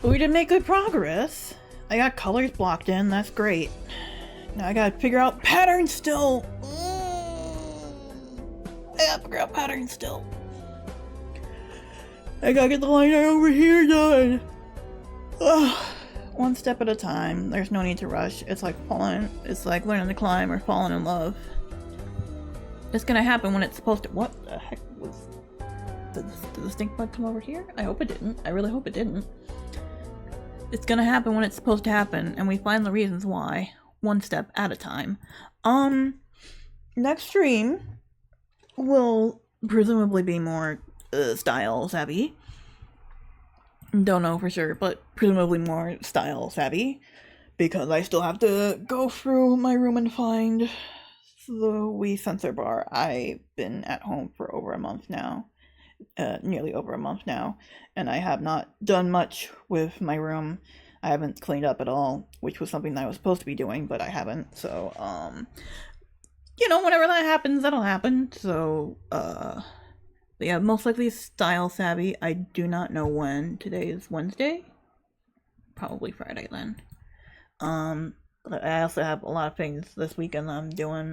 But we did make good progress. I got colors blocked in, that's great. Now I gotta figure out patterns still. I gotta figure out patterns still. I gotta get the liner over here done. Ugh. One step at a time. There's no need to rush. It's like learning to climb or falling in love. It's gonna happen when it's supposed to. What the heck was? Did the stink bug come over here? I hope it didn't. I really hope it didn't. It's gonna happen when it's supposed to happen, and we find the reasons why, one step at a time. Next stream will presumably be more style savvy. Don't know for sure, but presumably more style savvy, because I still have to go through my room and find the wee censor bar. I've been at home for over a month now. Nearly over a month now, and I have not done much with my room. I haven't cleaned up at all, which was something that I was supposed to be doing, but I haven't, so, whenever that happens, that'll happen, so, but yeah, most likely style savvy. I do not know when. Today is Wednesday? Probably Friday then. But I also have a lot of things this weekend that I'm doing.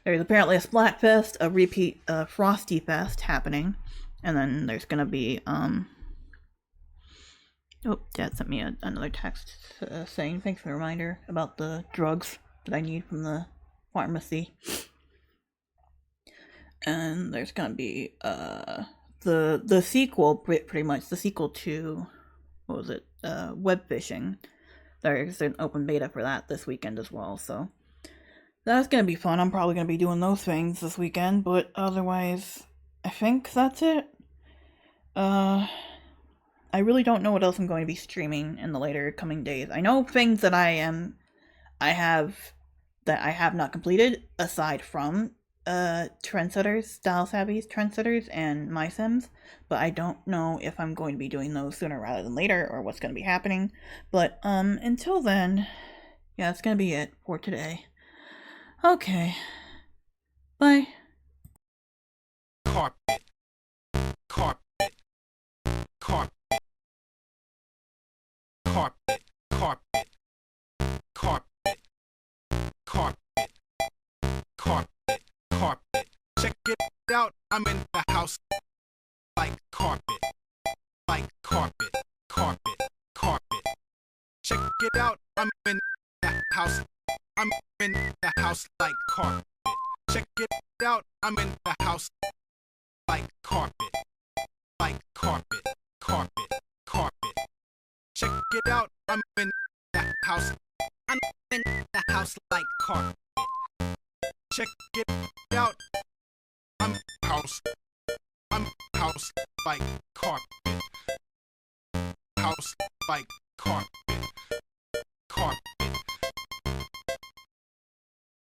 There's apparently a Splatfest, a repeat Frosty Fest happening, and then there's gonna be, oh, Dad sent me another text saying thanks for the reminder about the drugs that I need from the pharmacy. And there's gonna be, the sequel, pretty much, the sequel to, what was it, web fishing. There's an open beta for that this weekend as well, so that's gonna be fun. I'm probably gonna be doing those things this weekend, but otherwise, I think that's it. I really don't know what else I'm going to be streaming in the later coming days. I know things that I have not completed, aside from Trendsetters, Style Savvy's Trendsetters, and mysims, but I don't know if I'm going to be doing those sooner rather than later, or what's going to be happening. But until then, yeah, that's going to be it for today. Okay. Bye. Carpet. Carpet. Carpet. Carpet. Carpet. Carpet. Carpet. Carpet. Carpet. Check it out. I'm in the house. Like carpet. Like carpet. Carpet. Carpet. Check it out. I'm in the house. I'm in the house like carpet. Check it out. I'm in the house like carpet. Like carpet. Carpet. Carpet. Check it out. I'm in the house. I'm in the house like carpet. Check it out. I'm house. I'm house like carpet. House like carpet.